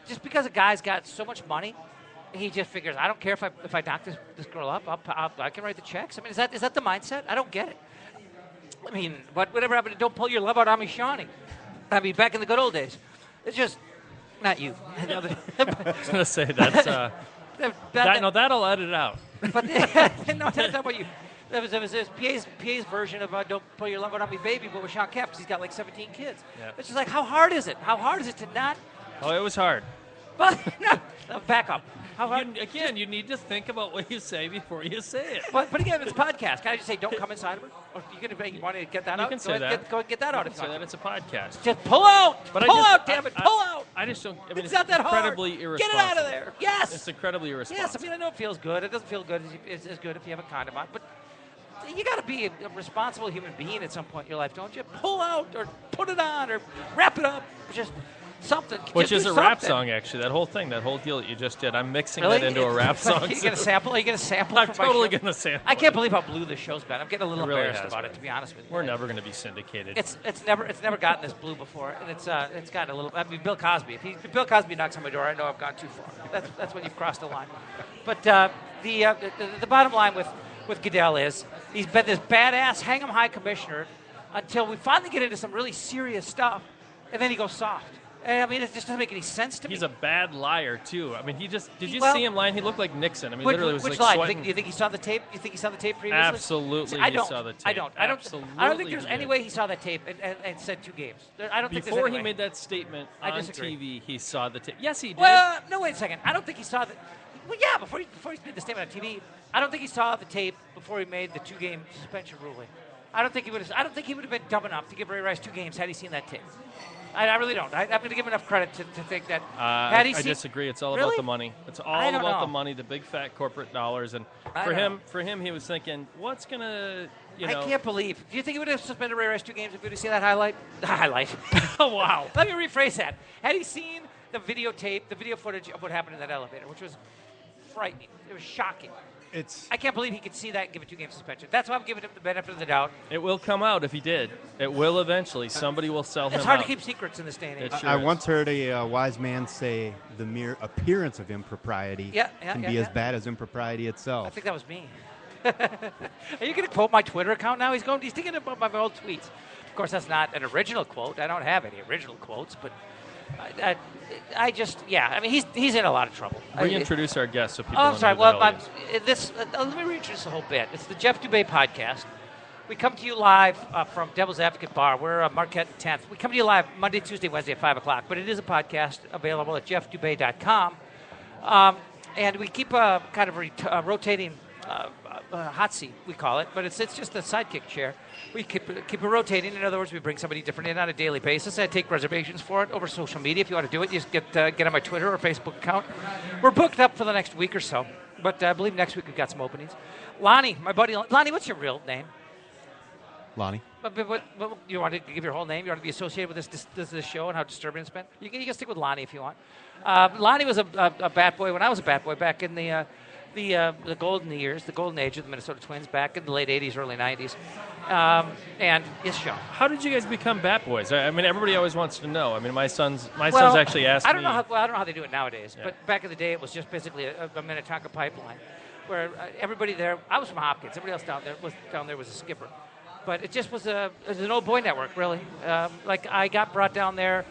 Speaker 1: Just because a guy's got so much money, he just figures I don't care if I knock this girl up. I can write the checks. I mean, is that the mindset? I don't get it. I mean, whatever happened to don't pull your love out on me, Shawnee? I mean, back in the good old days, it's just not you.
Speaker 3: I was going to say that's that'll edit out.
Speaker 1: But no, that's not what you. It was PA's version of "Don't Put Your Love Out on Me, Baby," but with Sean Kemp, because he's got like 17 kids.
Speaker 3: Yeah.
Speaker 1: It's just like, how hard is it? How hard is it to not?
Speaker 3: Oh, it was hard.
Speaker 1: But no, back up. How hard?
Speaker 3: You need to think about what you say before you say it.
Speaker 1: But again, it's a podcast. Can I just say, don't come inside of it? Or you want to get that out?
Speaker 3: You can say that.
Speaker 1: Go get that out.
Speaker 3: You can say that. It's a podcast.
Speaker 1: Just pull out.
Speaker 3: But
Speaker 1: pull out, damn it. Pull out.
Speaker 3: I just don't. I mean,
Speaker 1: it's not that
Speaker 3: incredibly
Speaker 1: hard.
Speaker 3: irresponsible.
Speaker 1: Get it out of there. Yes.
Speaker 3: It's incredibly irresponsible.
Speaker 1: Yes. I mean, I know it feels good. It doesn't feel good as good if you have a condom on. But you got to be a responsible human being at some point in your life, don't you? Pull out or put it on or wrap it up. Just something.
Speaker 3: Which is a rap song, actually. That whole deal that you just did. I'm mixing that into a rap song.
Speaker 1: Are you going to sample? Are you going to sample?
Speaker 3: I'm totally going to sample.
Speaker 1: I can't believe how blue this show's been. I'm getting a little embarrassed about it, to be honest with you.
Speaker 3: We're never going to be syndicated.
Speaker 1: It's never gotten this blue before, and it's gotten a little. I mean, Bill Cosby. If Bill Cosby knocks on my door, I know I've gone too far. That's when you've crossed the line. But the bottom line with Goodell is he's been this badass hang 'em high commissioner until we finally get into some really serious stuff, and then he goes soft. And, I mean, it just doesn't make any sense to me.
Speaker 3: He's a bad liar, too. I mean, did you see him lying? He looked like Nixon. I mean, literally was
Speaker 1: which
Speaker 3: like
Speaker 1: lie?
Speaker 3: sweating.
Speaker 1: You think he saw the tape? You think he saw the tape previously?
Speaker 3: Absolutely,
Speaker 1: I don't.
Speaker 3: He saw the tape.
Speaker 1: I don't think there's any way he saw that tape and said 2 games. I don't think
Speaker 3: Before
Speaker 1: there's any
Speaker 3: he
Speaker 1: way.
Speaker 3: made that statement on TV, he saw the tape. Yes, he did.
Speaker 1: Well, no, wait a second. I don't think he saw the. Well, yeah, before he made the statement on TV, I don't think he saw the tape before he made the 2-game suspension ruling. I don't think he would have been dumb enough to give Ray Rice 2 games had he seen that tape. I really don't. I'm going to give him enough credit to think that.
Speaker 3: I disagree. It's all about the money. It's all about the money, the big fat corporate dollars, and for him, he was thinking, what's going to,
Speaker 1: I can't believe. Do you think he would have suspended Ray Rice 2 games if he would have seen that highlight? The highlight. Oh wow. Let me rephrase that. Had he seen the video footage of what happened in that elevator, which was frightening. It was shocking. I can't believe he could see that and give a 2-game suspension. That's why I'm giving him the benefit of the doubt.
Speaker 3: It will come out if he did. It will eventually. Somebody will sell him out.
Speaker 1: It's hard to keep secrets in this day and age.
Speaker 2: I once heard a wise man say the mere appearance of impropriety can be as bad as impropriety itself.
Speaker 1: I think that was me. Are you going to quote my Twitter account now? He's thinking about my old tweets. Of course, that's not an original quote. I don't have any original quotes, but I mean, he's in a lot of trouble.
Speaker 3: Reintroduce our guest so people
Speaker 1: I'm sorry. Well,
Speaker 3: let
Speaker 1: me reintroduce the whole bit. It's the Jeff Dubay podcast. We come to you live from Devil's Advocate Bar. We're Marquette and 10th. We come to you live Monday, Tuesday, Wednesday at 5 o'clock, but it is a podcast available at jeffdubay.com. And we keep a kind of rotating hot seat, we call it, but it's just a sidekick chair. We keep it rotating. In other words, we bring somebody different in on a daily basis. I take reservations for it over social media. If you want to do it, you just get on my Twitter or Facebook account. We're booked up for the next week or so, but I believe next week we've got some openings. Lonnie, my buddy. Lonnie, what's your real name?
Speaker 2: Lonnie.
Speaker 1: But you want to give your whole name? You want to be associated with this show and how disturbing it's been? You can stick with Lonnie if you want. Lonnie was a bat boy when I was a bat boy back in the golden years, the golden age of the Minnesota Twins back in the late 80s, early 90s. And his show.
Speaker 3: How did you guys become bat boys? I mean, everybody always wants to know. I mean, my son's actually asked me.
Speaker 1: I don't know how they do it nowadays, but back in the day it was just basically a Minnetonka pipeline where everybody there, I was from Hopkins, everybody else down there was a skipper. But it just was an old boy network, really. Like I got brought down there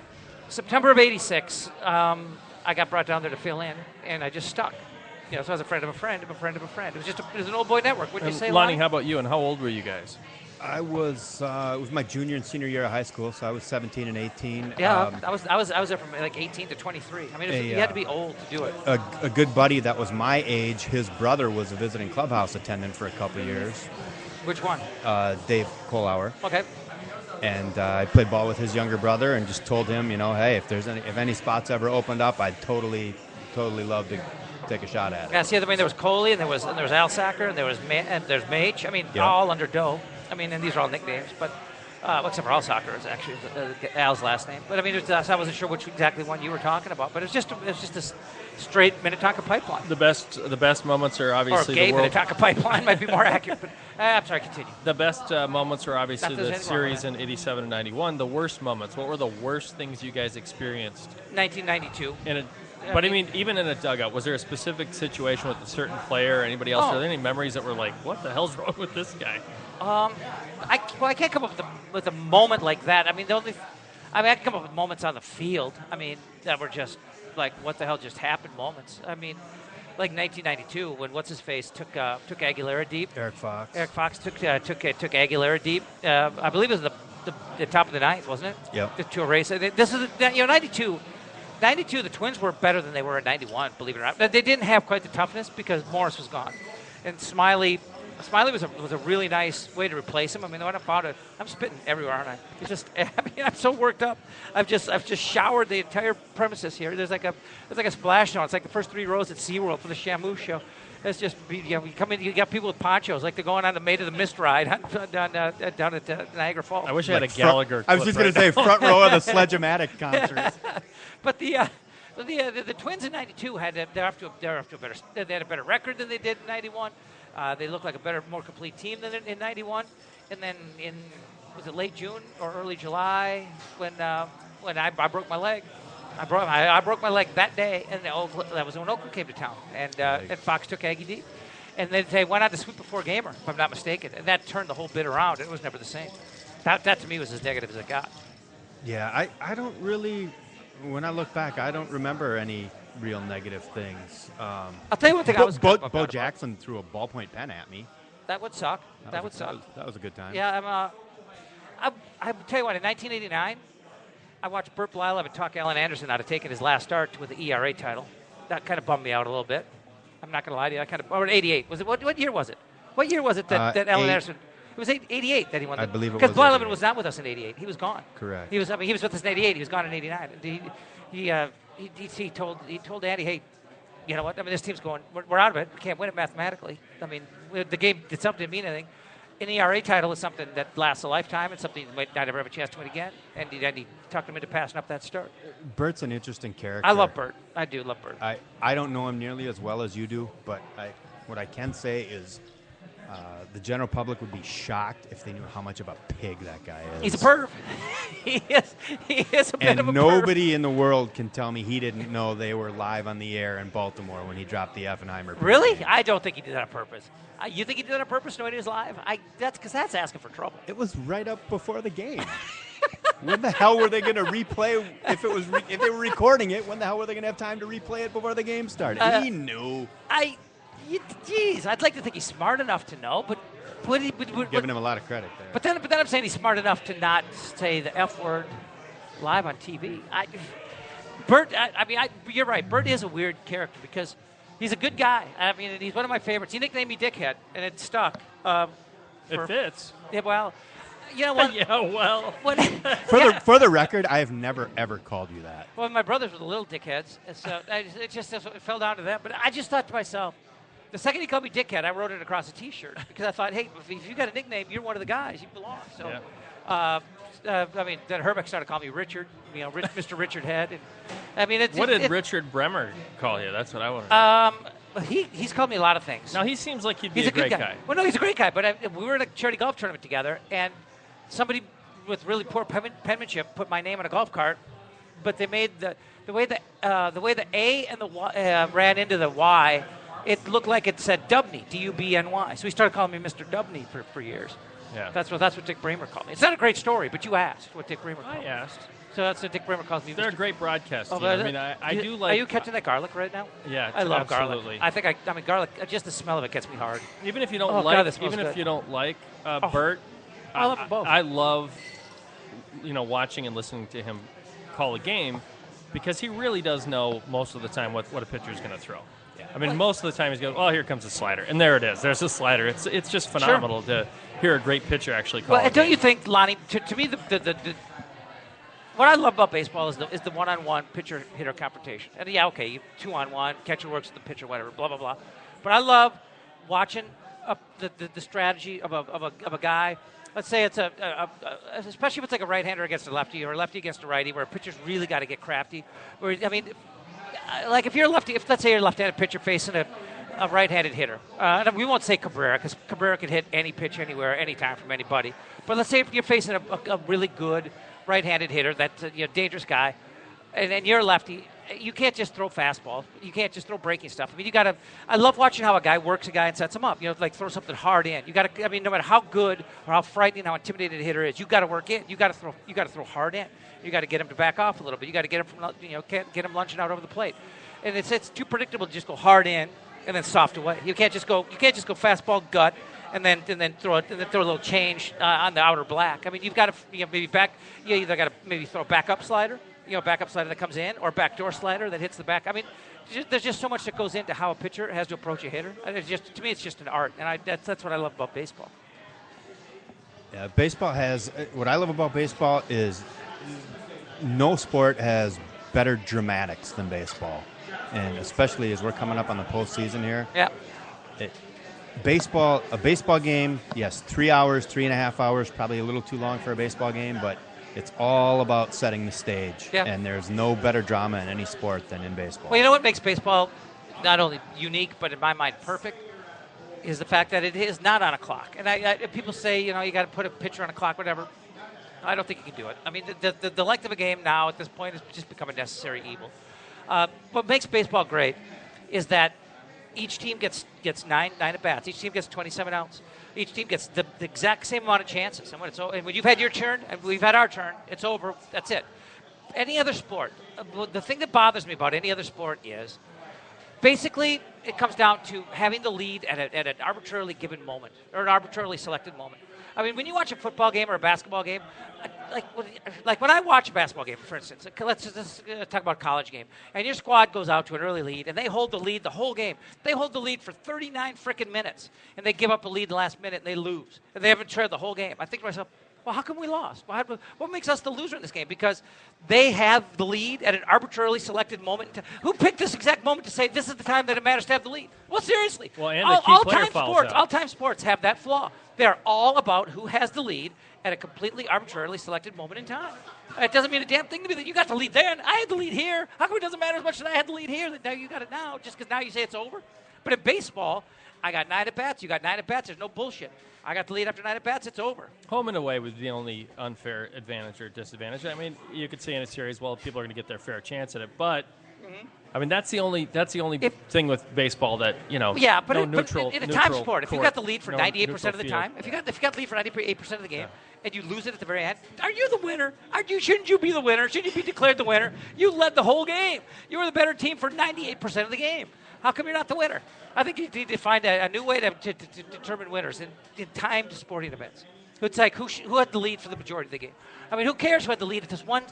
Speaker 1: September of 86. I got brought down there to fill in, and I just stuck. So I was a friend of a friend of a friend of a friend. It was an old boy network. Wouldn't you say,
Speaker 3: Lonnie, how about you, and how old were you guys?
Speaker 2: I was, it was my junior and senior year of high school, so I was 17 and 18.
Speaker 1: Yeah, I was there from like 18 to 23. I mean, you had to be old to do it.
Speaker 2: A good buddy that was my age, his brother was a visiting clubhouse attendant for a couple of years.
Speaker 1: Which one?
Speaker 2: Dave Kohlauer.
Speaker 1: Okay.
Speaker 2: And I played ball with his younger brother and just told him, hey, if any spots ever opened up, I'd totally love to take a shot at it.
Speaker 1: Yeah, see, there was Coley, and there was Alsacker, and there's Mage. I mean, all under Doe. I mean, and these are all nicknames, but except for Alsacker is actually Al's last name. But I mean, I wasn't sure which exactly one you were talking about. But it's just a straight Minnetonka pipeline.
Speaker 3: The best moments are obviously
Speaker 1: or gay Minnetonka pipeline might be more accurate. But I'm sorry, continue.
Speaker 3: The best moments are obviously the series in '87 and '91. The worst moments. What were the worst things you guys experienced?
Speaker 1: 1992.
Speaker 3: But I mean, even in a dugout, was there a specific situation with a certain player or anybody else? Are there any memories that were like, what the hell's wrong with this guy?
Speaker 1: I can't come up with a moment like that. I mean, I can come up with moments on the field. I mean, that were just like, what the hell just happened moments. I mean, like 1992 when what's his face took Aguilera deep.
Speaker 2: Eric Fox.
Speaker 1: Eric Fox took Aguilera deep. I believe it was the top of the ninth, wasn't it?
Speaker 2: Yep.
Speaker 1: To a race. This is 92. 92, the Twins were better than they were in 91. Believe it or not, they didn't have quite the toughness because Morris was gone, and Smiley was a really nice way to replace him. I mean, what about it? I'm spitting everywhere, aren't I? It's just, I'm so worked up. I've just showered the entire premises here. There's like a splash zone. It's like the first 3 rows at SeaWorld for the Shamu show. It's just, you come in, you got people with ponchos, like they're going on the Maid of the Mist ride down at Niagara Falls.
Speaker 3: I wish I had a Gallagher.
Speaker 2: I was just going to say front row of the Sledge-O-Matic concerts.
Speaker 1: But the Twins in '92 they're off to a better record than they did in '91. They look like a better, more complete team than in '91. And then was it late June or early July when I broke my leg? I broke my leg that day, and that was when Oakland came to town, and Fox took Aggie deep, and then they went on to sweep a 4-gamer, if I'm not mistaken, and that turned the whole bit around. It was never the same. That to me was as negative as it got.
Speaker 2: Yeah, I don't really. When I look back, I don't remember any real negative things.
Speaker 1: I'll tell you one thing.
Speaker 2: Bo Jackson threw a ballpoint pen at me.
Speaker 1: That would suck. That would suck.
Speaker 2: That was a good time.
Speaker 1: Yeah, I tell you what. In 1989, I watched Burt Blyleven talk Alan Anderson out of taking his last start with the ERA title. That kind of bummed me out a little bit. I'm not going to lie to you. Or 88. Was it? What year was it? What year was it that Alan Anderson? It was 88 that he won.
Speaker 2: I believe it was.
Speaker 1: Because Blyleven was not with us in 88. He was gone.
Speaker 2: Correct.
Speaker 1: He was with us in 88. He was gone in 89. He told Andy, hey, you know what? I mean, this team's going. We're out of it. We can't win it mathematically. I mean, the game did something to mean anything. An ERA title is something that lasts a lifetime. It's something you might not ever have a chance to win again. And he talked him into passing up that start.
Speaker 2: Bert's an interesting character.
Speaker 1: I love Bert. I do love Bert.
Speaker 2: I don't know him nearly as well as you do, but what I can say is the general public would be shocked if they knew how much of a pig that guy is.
Speaker 1: He's a perv. He is a bit of a perv.
Speaker 2: And nobody in the world can tell me he didn't know they were live on the air in Baltimore when he dropped the Effenheimer.
Speaker 1: Really? I don't think he did that on purpose. You think he did that on purpose knowing he was live? That's asking for trouble.
Speaker 2: It was right up before the game. When the hell were they going to replay? If they were recording it, when the hell were they going to have time to replay it before the game started? He knew.
Speaker 1: Jeez, I'd like to think he's smart enough to know, but
Speaker 2: giving him a lot of credit there.
Speaker 1: But then I'm saying he's smart enough to not say the F word live on TV. Bert, you're right. Bert is a weird character because he's a good guy. I mean, he's one of my favorites. He nicknamed me Dickhead, and it stuck.
Speaker 3: It fits.
Speaker 1: Yeah, well, you know what?
Speaker 3: Yeah, well.
Speaker 2: For the record, I have never, ever called you that.
Speaker 1: Well, my brothers were the little dickheads, and so it fell down to them. But I just thought to myself, the second he called me Dickhead, I wrote it across a T-shirt because I thought, hey, if you got a nickname, you're one of the guys. You belong. So, then Herbeck started calling me Richard, Mr. Richard Head. And,
Speaker 3: what did Richard Bremer call you? That's what I want to know.
Speaker 1: He's called me a lot of things.
Speaker 3: Now, he seems like he's
Speaker 1: a
Speaker 3: great guy.
Speaker 1: Well, no, he's a great guy. But we were at a charity golf tournament together, and somebody with really poor penmanship put my name on a golf cart. But they made the way the A and the Y ran into the Y. It looked like it said Dubney, D-U-B-N-Y. So he started calling me Mr. Dubney for years.
Speaker 3: Yeah.
Speaker 1: That's what Dick Bremer called me. It's not a great story, but you asked what Dick Bremer called me.
Speaker 3: I asked.
Speaker 1: So that's what Dick Bremer calls me.
Speaker 3: They're a great broadcast team. I do like.
Speaker 1: Are you catching that garlic right now?
Speaker 3: Yeah,
Speaker 1: I love
Speaker 3: absolutely.
Speaker 1: garlic. I mean, garlic. Just the smell of it gets me hard.
Speaker 3: Even if you don't if you don't like Bert,
Speaker 1: I love them both.
Speaker 3: I love, watching and listening to him call a game because he really does know most of the time what a pitcher is going to throw. I mean, most of the time he's going, here comes a slider. And there it is. There's a slider. It's just phenomenal to hear a great pitcher actually call
Speaker 1: don't you think, Lonnie, to me, what I love about baseball is the one-on-one pitcher-hitter confrontation. And, 2-on-1, catcher works with the pitcher, whatever, blah, blah, blah. But I love watching the strategy of a guy. Let's say it's especially if it's like a right-hander against a lefty or a lefty against a righty where a pitcher's really got to get crafty. Like if you're a lefty, let's say you're a left-handed pitcher facing a right-handed hitter. We won't say Cabrera because Cabrera could hit any pitch anywhere, anytime from anybody. But let's say if you're facing a really good right-handed hitter, that's a dangerous guy, and you're a lefty, you can't just throw fastballs. You can't just throw breaking stuff. I mean, you got to. I love watching how a guy works a guy and sets him up. Like throw something hard in. You got to. I mean, no matter how good or how frightening, how intimidating a hitter is, you got to work in. You got to throw. You got to throw hard in. You got to get him to back off a little bit. You got to get him from get him lunching out over the plate. And it's too predictable to just go hard in and then soft away. You can't just go fastball gut and then throw a little change on the outer black. I mean, you've got to maybe back. You either got to maybe throw a backup slider, backup slider that comes in, or backdoor slider that hits the back. I mean, there's just so much that goes into how a pitcher has to approach a hitter. And to me, it's just an art, and that's what I love about baseball.
Speaker 2: Yeah, baseball has what I love about baseball is no sport has better dramatics than baseball, and especially as we're coming up on the postseason here.
Speaker 1: Yeah.
Speaker 2: A baseball game, yes, 3 hours, 3.5 hours, probably a little too long for a baseball game, but it's all about setting the stage.
Speaker 1: Yeah.
Speaker 2: And there's no better drama in any sport than in baseball.
Speaker 1: Well, you know what makes baseball not only unique, but in my mind perfect, is the fact that it is not on a clock. And people say, you got to put a pitcher on a clock, whatever. I don't think you can do it. I mean, the length of a game now at this point has just become a necessary evil. What makes baseball great is that each team gets nine at bats. Each team gets 27 outs. Each team gets the exact same amount of chances. And when you've had your turn and we've had our turn, it's over. That's it. Any other sport, the thing that bothers me about any other sport is basically it comes down to having the lead at an arbitrarily given moment or an arbitrarily selected moment. I mean, when you watch a football game or a basketball game, like when I watch a basketball game, for instance, let's talk about a college game, and your squad goes out to an early lead, and they hold the lead the whole game. They hold the lead for 39 frickin' minutes, and they give up a lead in the last minute, and they lose. And they haven't trailed the whole game. I think to myself, well, how come we lost? What makes us the loser in this game? Because they have the lead at an arbitrarily selected moment. Who picked this exact moment to say this is the time that it matters to have the lead? Well, seriously.
Speaker 3: Well, and the key player fouls out.
Speaker 1: All-time sports have that flaw. They're all about who has the lead at a completely arbitrarily selected moment in time. It doesn't mean a damn thing to me that you got the lead there and I had the lead here. How come it doesn't matter as much that I had the lead here that now you got it now just because now you say it's over? But in baseball, I got 9 at-bats. You got 9 at-bats. There's no bullshit. I got the lead after 9 at-bats. It's over.
Speaker 3: Home and away was the only unfair advantage or disadvantage. I mean, you could say in a series, well, people are going to get their fair chance at it, but I mean, that's the only thing with baseball that
Speaker 1: Yeah, but,
Speaker 3: no
Speaker 1: but in a time sport, if you got the lead for 98% of the time, if you got the lead for 98% of the game, and you lose it at the very end, are you the winner? Shouldn't you be the winner? Shouldn't you be declared the winner? You led the whole game. You were the better team for 98% of the game. How come you're not the winner? I think you need to find a new way to determine winners in timed sporting events. It's like who had the lead for the majority of the game. I mean, who cares who had the lead at this one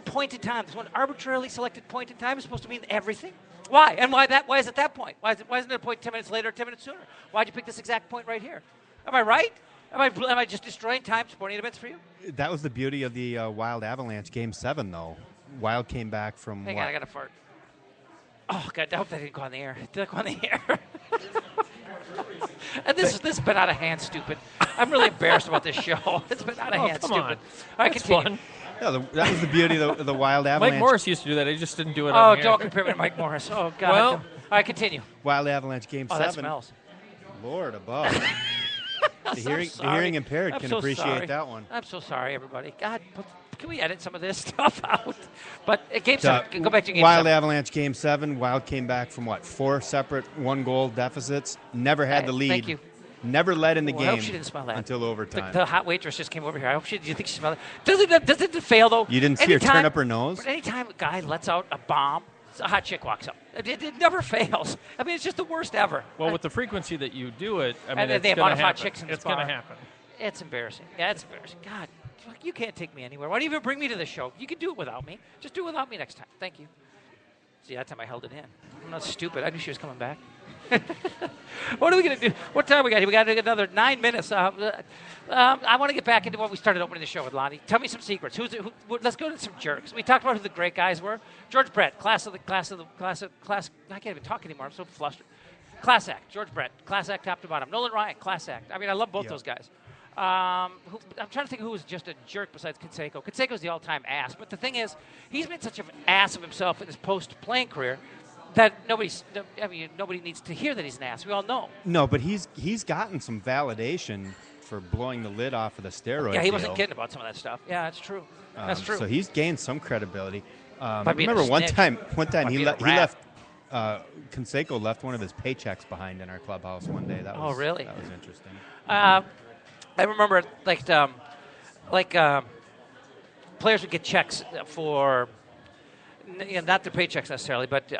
Speaker 1: point in time? This one arbitrarily selected point in time is supposed to mean everything. Why? And why is it that point? Why isn't it a point 10 minutes later or 10 minutes sooner? Why'd you pick this exact point right here? Am I right? Am I just destroying timed sporting events for you?
Speaker 2: That was the beauty of the Wild Avalanche Game 7, though. Wild came back from
Speaker 1: Hang on, I got to fart. Oh, God, I hope that didn't go on the air. Did it go on the air? And this has been out of hand, stupid. I'm really embarrassed about this show. It's been out of hand,
Speaker 3: come
Speaker 1: stupid.
Speaker 3: on.
Speaker 1: All right,
Speaker 3: That's
Speaker 1: continue.
Speaker 3: fun.
Speaker 2: Yeah, that was the beauty of the Wild Avalanche.
Speaker 3: Mike Morris used to do that. He just didn't do it
Speaker 1: Oh,
Speaker 3: on the air.
Speaker 1: don't compare me to Mike Morris. Oh, God.
Speaker 3: Well-
Speaker 1: All right, continue.
Speaker 2: Wild Avalanche Game 7.
Speaker 1: That smells.
Speaker 2: Lord above. The hearing impaired
Speaker 1: I'm
Speaker 2: can
Speaker 1: so
Speaker 2: appreciate
Speaker 1: sorry.
Speaker 2: that one.
Speaker 1: I'm so sorry, everybody. God, can we edit some of this stuff out? But Game 7, go back to Game 7.
Speaker 2: Wild Avalanche Game 7. Wild came back from, 4 separate one-goal deficits. Never had the lead.
Speaker 1: Thank you.
Speaker 2: Never led in the
Speaker 1: I
Speaker 2: game
Speaker 1: hope she didn't smell that.
Speaker 2: until overtime.
Speaker 1: The hot waitress just came over here. I hope do you think she smelled it? Doesn't it fail, though?
Speaker 2: You didn't see her turn up her nose?
Speaker 1: But anytime a guy lets out a bomb, a hot chick walks up. It never fails. I mean, it's just the worst ever.
Speaker 3: Well, with the frequency that you do it, I mean,
Speaker 1: and the
Speaker 3: it's
Speaker 1: amount
Speaker 3: going
Speaker 1: of
Speaker 3: to
Speaker 1: hot
Speaker 3: happen.
Speaker 1: chicks in this
Speaker 3: It's going
Speaker 1: bar.
Speaker 3: to happen.
Speaker 1: It's embarrassing. Yeah, it's embarrassing. God, you can't take me anywhere. Why do you even bring me to the show? You can do it without me. Just do it without me next time. Thank you. See, that time I held it in. I'm not stupid. I knew she was coming back. What are we going to do? What time we got here? We got another 9 minutes. I want to get back into what we started opening the show with, Lonnie. Tell me some secrets. Let's go to some jerks. We talked about who the great guys were. George Brett, class. I can't even talk anymore. I'm so flustered. Class act. George Brett, class act, top to bottom. Nolan Ryan, class act. I mean, I love both those guys. I'm trying to think who was just a jerk besides Canseco. Canseco's the all-time ass. But the thing is, he's been such an ass of himself in his post-playing career that nobody needs to hear that he's an ass. We all know.
Speaker 2: No, but he's gotten some validation for blowing the lid off of the steroid
Speaker 1: Yeah, he
Speaker 2: deal.
Speaker 1: wasn't kidding about some of that stuff. Yeah, that's true. That's true.
Speaker 2: So he's gained some credibility.
Speaker 1: By being
Speaker 2: Remember
Speaker 1: a
Speaker 2: one
Speaker 1: snitch.
Speaker 2: time
Speaker 1: By
Speaker 2: he
Speaker 1: being a
Speaker 2: left.
Speaker 1: rat.
Speaker 2: Canseco left one of his paychecks behind in our clubhouse one day. That was,
Speaker 1: Oh, really?
Speaker 2: That was interesting.
Speaker 1: I remember players would get checks for not their paychecks necessarily, but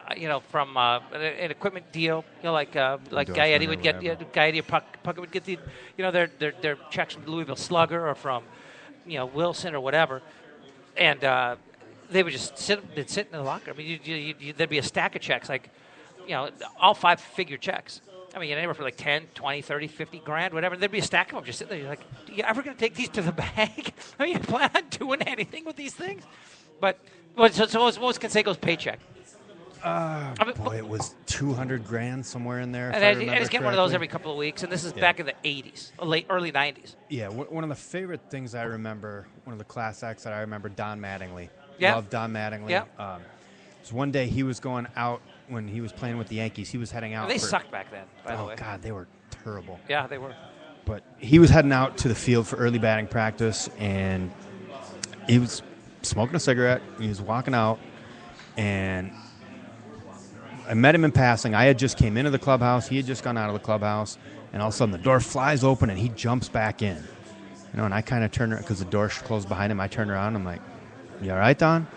Speaker 1: from an equipment deal, like Gaetti would get, Gaetti or Puckett would get their checks from Louisville Slugger or from Wilson or whatever, and they would just sit in the locker. I mean, there'd be a stack of checks, like all 5-figure checks. I mean, anywhere from like 10, 20, 30, 50 grand, whatever. There'd be a stack of them just sitting there. You're like, are you ever going to take these to the bank? I mean, you plan on doing anything with these things? But so what was Canseco's paycheck?
Speaker 2: It was 200 grand somewhere in there.
Speaker 1: And I was getting one of those every couple of weeks, and this is back in the 80s, early 90s.
Speaker 2: Yeah, one of the favorite things I remember, one of the class acts that I remember, Don Mattingly.
Speaker 1: Yeah.
Speaker 2: Love Don Mattingly.
Speaker 1: Yeah.
Speaker 2: So one day he was going out when he was playing with the Yankees. He was heading out.
Speaker 1: They sucked back then, by the way.
Speaker 2: Oh, God, they were terrible.
Speaker 1: Yeah, they were.
Speaker 2: But he was heading out to the field for early batting practice, and he was smoking a cigarette. He was walking out, and I met him in passing. I had just came into the clubhouse. He had just gone out of the clubhouse, and all of a sudden the door flies open, and he jumps back in. And I kind of turned around because the door closed behind him. I turned around. I'm like, "You all right, Don?"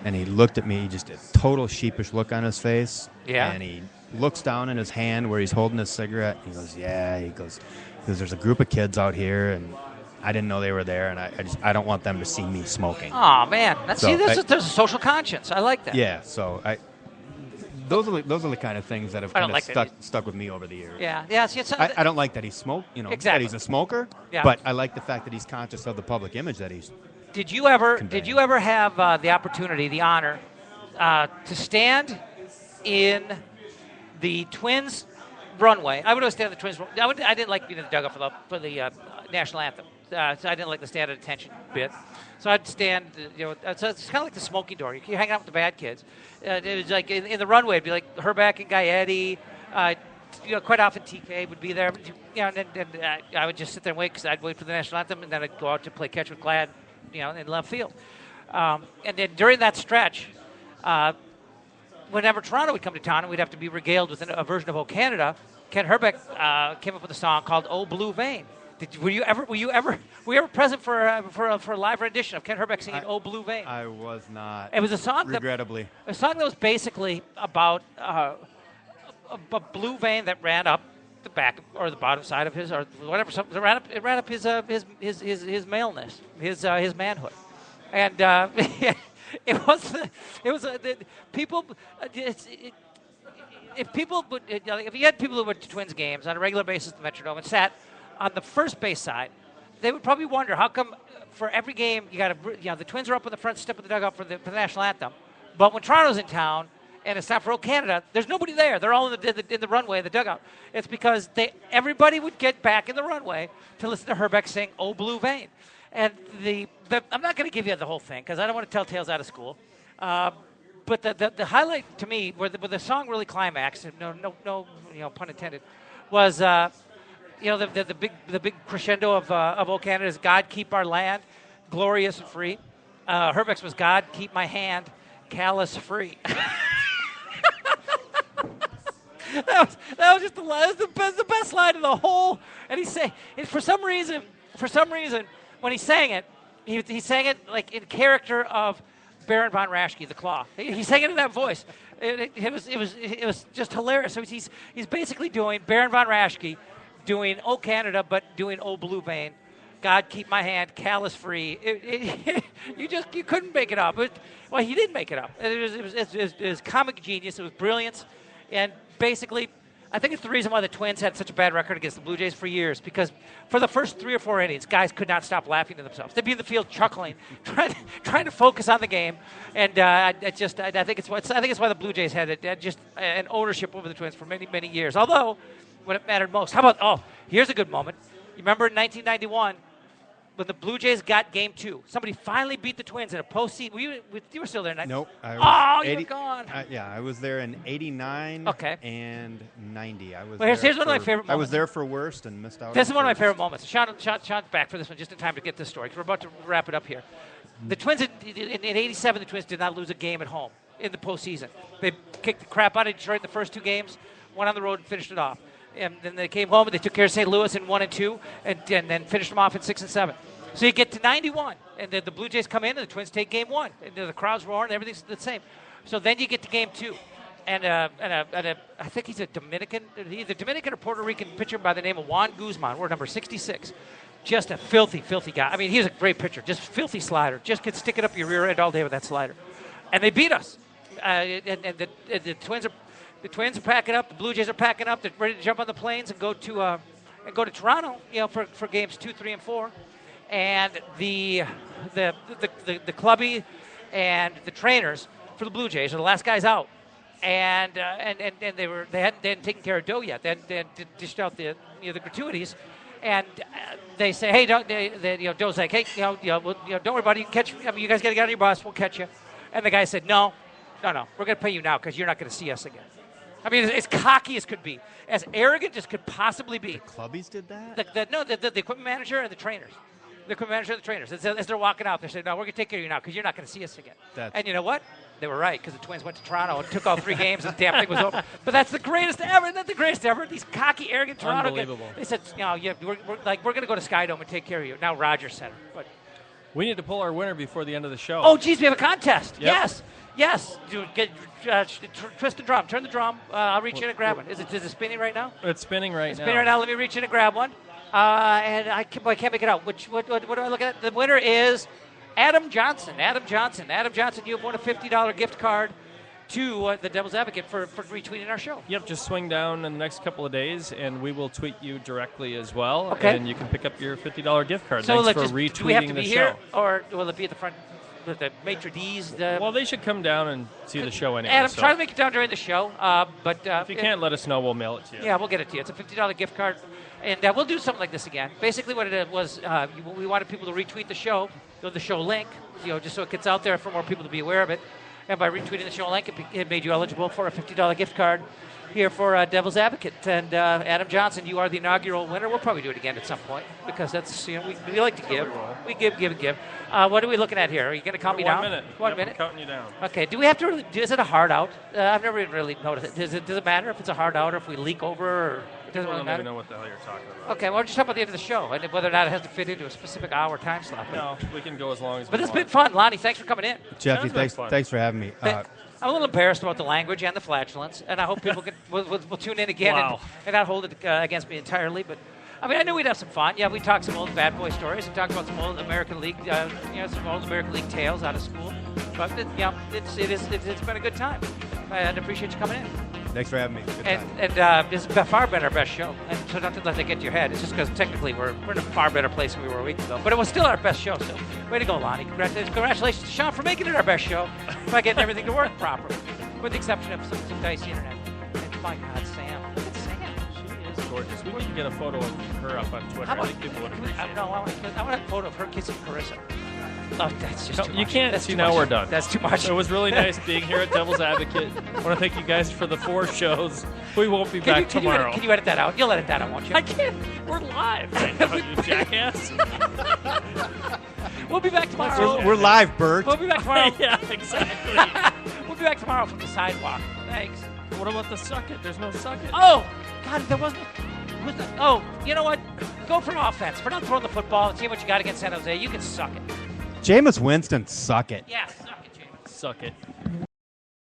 Speaker 2: And he looked at me, just a total sheepish look on his face.
Speaker 1: Yeah.
Speaker 2: And he looks down in his hand where he's holding his cigarette. He goes, "Yeah." He goes, "There's a group of kids out here, and I didn't know they were there, and I don't want them to see me smoking."
Speaker 1: Oh man, there's a social conscience. I like that.
Speaker 2: Yeah. So those are the kind of things that have kind of stuck with me over the years.
Speaker 1: Yeah. Yeah. See,
Speaker 2: I don't like that he smoked.
Speaker 1: Exactly.
Speaker 2: That he's a smoker.
Speaker 1: Yeah.
Speaker 2: But I like the fact that he's conscious of the public image that he's.
Speaker 1: Did you ever have the opportunity, the honor, to stand in the Twins runway? I would always stand in the Twins. I didn't like being in the dugout for the national anthem. So I didn't like the stand at attention bit. So I'd stand. So it's kind of like the smoking door. You're hanging out with the bad kids. It was like in the runway. It'd be like Herbeck and Gaetti. Quite often TK would be there. And I would just sit there and wait because I'd wait for the national anthem, and then I'd go out to play catch with Glad. In left field. And then during that stretch, whenever Toronto would come to town and we'd have to be regaled with a version of "O Canada," Ken Herbeck came up with a song called "O Blue Vein." Were you ever present for a live rendition of Ken Herbeck singing "O Blue Vein"?
Speaker 2: I was not.
Speaker 1: It was a song
Speaker 2: regrettably.
Speaker 1: A song that was basically about a blue vein that ran up the back or the bottom side of his or whatever. It ran up his maleness, his manhood, and if you had people who went to Twins games on a regular basis at the Metrodome and sat on the first base side, they would probably wonder how come for every game the Twins are up in the front step of the dugout for the national anthem, but when Toronto's in town and it's not for O Canada, there's nobody there. They're all in the runway, the dugout. It's because everybody would get back in the runway to listen to Herbeck sing "O Blue Vein." And I'm not going to give you the whole thing because I don't want to tell tales out of school. But the highlight to me, where the song really climaxed, no pun intended, was the big crescendo of "O Canada" is "God Keep Our Land, Glorious and Free." Herbeck's was "God Keep My Hand, Callous Free." That was just the best line of the whole. And for some reason, when he sang it, he sang it like in character of Baron von Raschke, the Claw. He sang it in that voice. It was just hilarious. So he's basically doing Baron von Raschke, doing "O Canada," but doing "O Blue Vein." God keep my hand, callous free. You couldn't make it up. Well, he did make it up. It was comic genius. It was brilliance, and basically, I think it's the reason why the Twins had such a bad record against the Blue Jays for years. Because for the first 3 or 4 innings, guys could not stop laughing to themselves. They'd be in the field chuckling, trying to focus on the game, and I think it's why the Blue Jays had just an ownership over the Twins for many, many years. Although, when it mattered most, here's a good moment. You remember in 1991. When the Blue Jays got Game 2, somebody finally beat the Twins in a postseason. You were still there.
Speaker 2: Nope.
Speaker 1: You were gone.
Speaker 2: I was there in '89 and '90.
Speaker 1: Here's one of my favorite moments.
Speaker 2: I was there for worst and missed out.
Speaker 1: This is one of my favorite moments. Sean's back for this one just in time to get this story because we're about to wrap it up here. The Twins, in '87, the Twins did not lose a game at home in the postseason. They kicked the crap out of Detroit in the first 2 games, went on the road and finished it off. And then they came home and they took care of St. Louis in 1 and 2 and then finished them off in 6 and 7. So you get to 91, and then the Blue Jays come in, and the Twins take game 1. And the crowd's roaring, everything's the same. So then you get to game 2. And I think he's a Dominican, either Dominican or Puerto Rican pitcher by the name of Juan Guzman. We're number 66. Just a filthy, filthy guy. I mean, he's a great pitcher. Just filthy slider. Just could stick it up your rear end all day with that slider. And they beat us. And the Twins are packing up. The Blue Jays are packing up. They're ready to jump on the planes and go to Toronto, for games 2, 3, and 4. And the clubby and the trainers for the Blue Jays are the last guys out. And they hadn't taken care of Doe yet. They hadn't dished out the gratuities, and they say, hey, Doe's like, hey, don't worry about it. You can catch. I mean, you guys got to get on your bus. We'll catch you. And the guy said, no, we're going to pay you now because you're not going to see us again. I mean, as cocky as could be, as arrogant as could possibly be.
Speaker 2: The clubbies did that?
Speaker 1: The equipment manager and the trainers. The equipment manager and the trainers. As they're walking out, they said, no, we're going to take care of you now because you're not going to see us again. And you know what? They were right, because the Twins went to Toronto and took all 3 games, and the damn thing was over. But that's the greatest ever. Isn't that the greatest ever? These cocky, arrogant Toronto guys.
Speaker 3: Unbelievable.
Speaker 1: They said, we're going to go to Skydome and take care of you. Now Rogers Center. But
Speaker 3: we need to pull our winner before the end of the show.
Speaker 1: Oh, geez, we have a contest.
Speaker 3: Yep.
Speaker 1: Yes. Twist the drum. Turn the drum. I'll reach in and grab one. Is it spinning right now?
Speaker 3: It's spinning right now.
Speaker 1: It's spinning right now. Let me reach in and grab one. And I can't make it out. What do I look at? The winner is Adam Johnson. Adam Johnson, you have won a $50 gift card to the Devil's Advocate for retweeting our show.
Speaker 3: Yep, just swing down in the next couple of days, and we will tweet you directly as well.
Speaker 1: Okay.
Speaker 3: And you can pick up your $50 gift card.
Speaker 1: So
Speaker 3: Thanks for retweeting
Speaker 1: do we have to be
Speaker 3: the
Speaker 1: here,
Speaker 3: show.
Speaker 1: or will it be at the front with the maitre d's?
Speaker 3: Well, they should come down and see the show anyway.
Speaker 1: Adam, try to make it down during the show. But
Speaker 3: if you can't, let us know. We'll mail it to you.
Speaker 1: Yeah, we'll get it to you. It's a $50 gift card. And we'll do something like this again. Basically what it was, we wanted people to retweet the show, the show link, just so it gets out there for more people to be aware of it. And by retweeting the show link, it made you eligible for a $50 gift card here for Devil's Advocate. And Adam Johnson, you are the inaugural winner. We'll probably do it again at some point because that's we like to give. We give. What are we looking at here? Are you going to count me down?
Speaker 3: 1 minute.
Speaker 1: 1 minute.
Speaker 3: I'm counting you down.
Speaker 1: Okay. Do we have to? Is it a hard out? I've never really noticed it. Does it matter if it's a hard out or if we leak over? Or it doesn't really
Speaker 3: I don't
Speaker 1: matter.
Speaker 3: even know what the hell you're talking about.
Speaker 1: Okay, well, we're just talking about the end of the show and whether or not it has to fit into a specific hour time slot.
Speaker 3: No, we can go as long as we
Speaker 1: But it's
Speaker 3: want.
Speaker 1: been fun. Lonnie, thanks for coming in.
Speaker 2: Jeffy, thanks for having me.
Speaker 1: I'm a little embarrassed about the language and the flatulence, and I hope people will tune in again and not hold it against me entirely. But I mean, I knew we'd have some fun. Yeah, we talked some old bad boy stories and talked about some old American League, some old American League tales out of school. But it's been a good time. I appreciate you coming in.
Speaker 2: Thanks for having me. Good time.
Speaker 1: And this has far been our best show. And so don't let that get to your head. It's just because technically we're in a far better place than we were a week ago. But it was still our best show. So way to go, Lonnie. Congratulations to Sean for making it our best show by getting everything to work properly, with the exception of some dicey internet. And my God, Sam. Look at Sam.
Speaker 3: She is gorgeous. We need to get a photo of her up on Twitter. I think people would appreciate it.
Speaker 1: I want a photo of her kissing Carissa. Oh, that's just too much.
Speaker 3: You can't.
Speaker 1: That's
Speaker 3: see,
Speaker 1: too
Speaker 3: now
Speaker 1: much.
Speaker 3: we're done.
Speaker 1: That's too much.
Speaker 3: It was really nice being here at Devil's Advocate. I want to thank you guys for the 4 shows. We won't be back tomorrow.
Speaker 1: Can you edit that out? You'll edit that out, won't you?
Speaker 3: I can't. We're live right now, you jackass.
Speaker 1: We'll be back tomorrow.
Speaker 2: We're live, Bert.
Speaker 1: We'll be back tomorrow.
Speaker 3: Yeah, exactly.
Speaker 1: We'll be back tomorrow from the sidewalk. Thanks.
Speaker 3: What about the suck it? There's no suck it.
Speaker 1: Oh, God, there wasn't. Oh, you know what? Go for offense. For not throwing the football and seeing what you got against San Jose, you can suck it.
Speaker 2: Jameis Winston, suck it.
Speaker 1: Yeah, suck it, James.
Speaker 3: Suck it.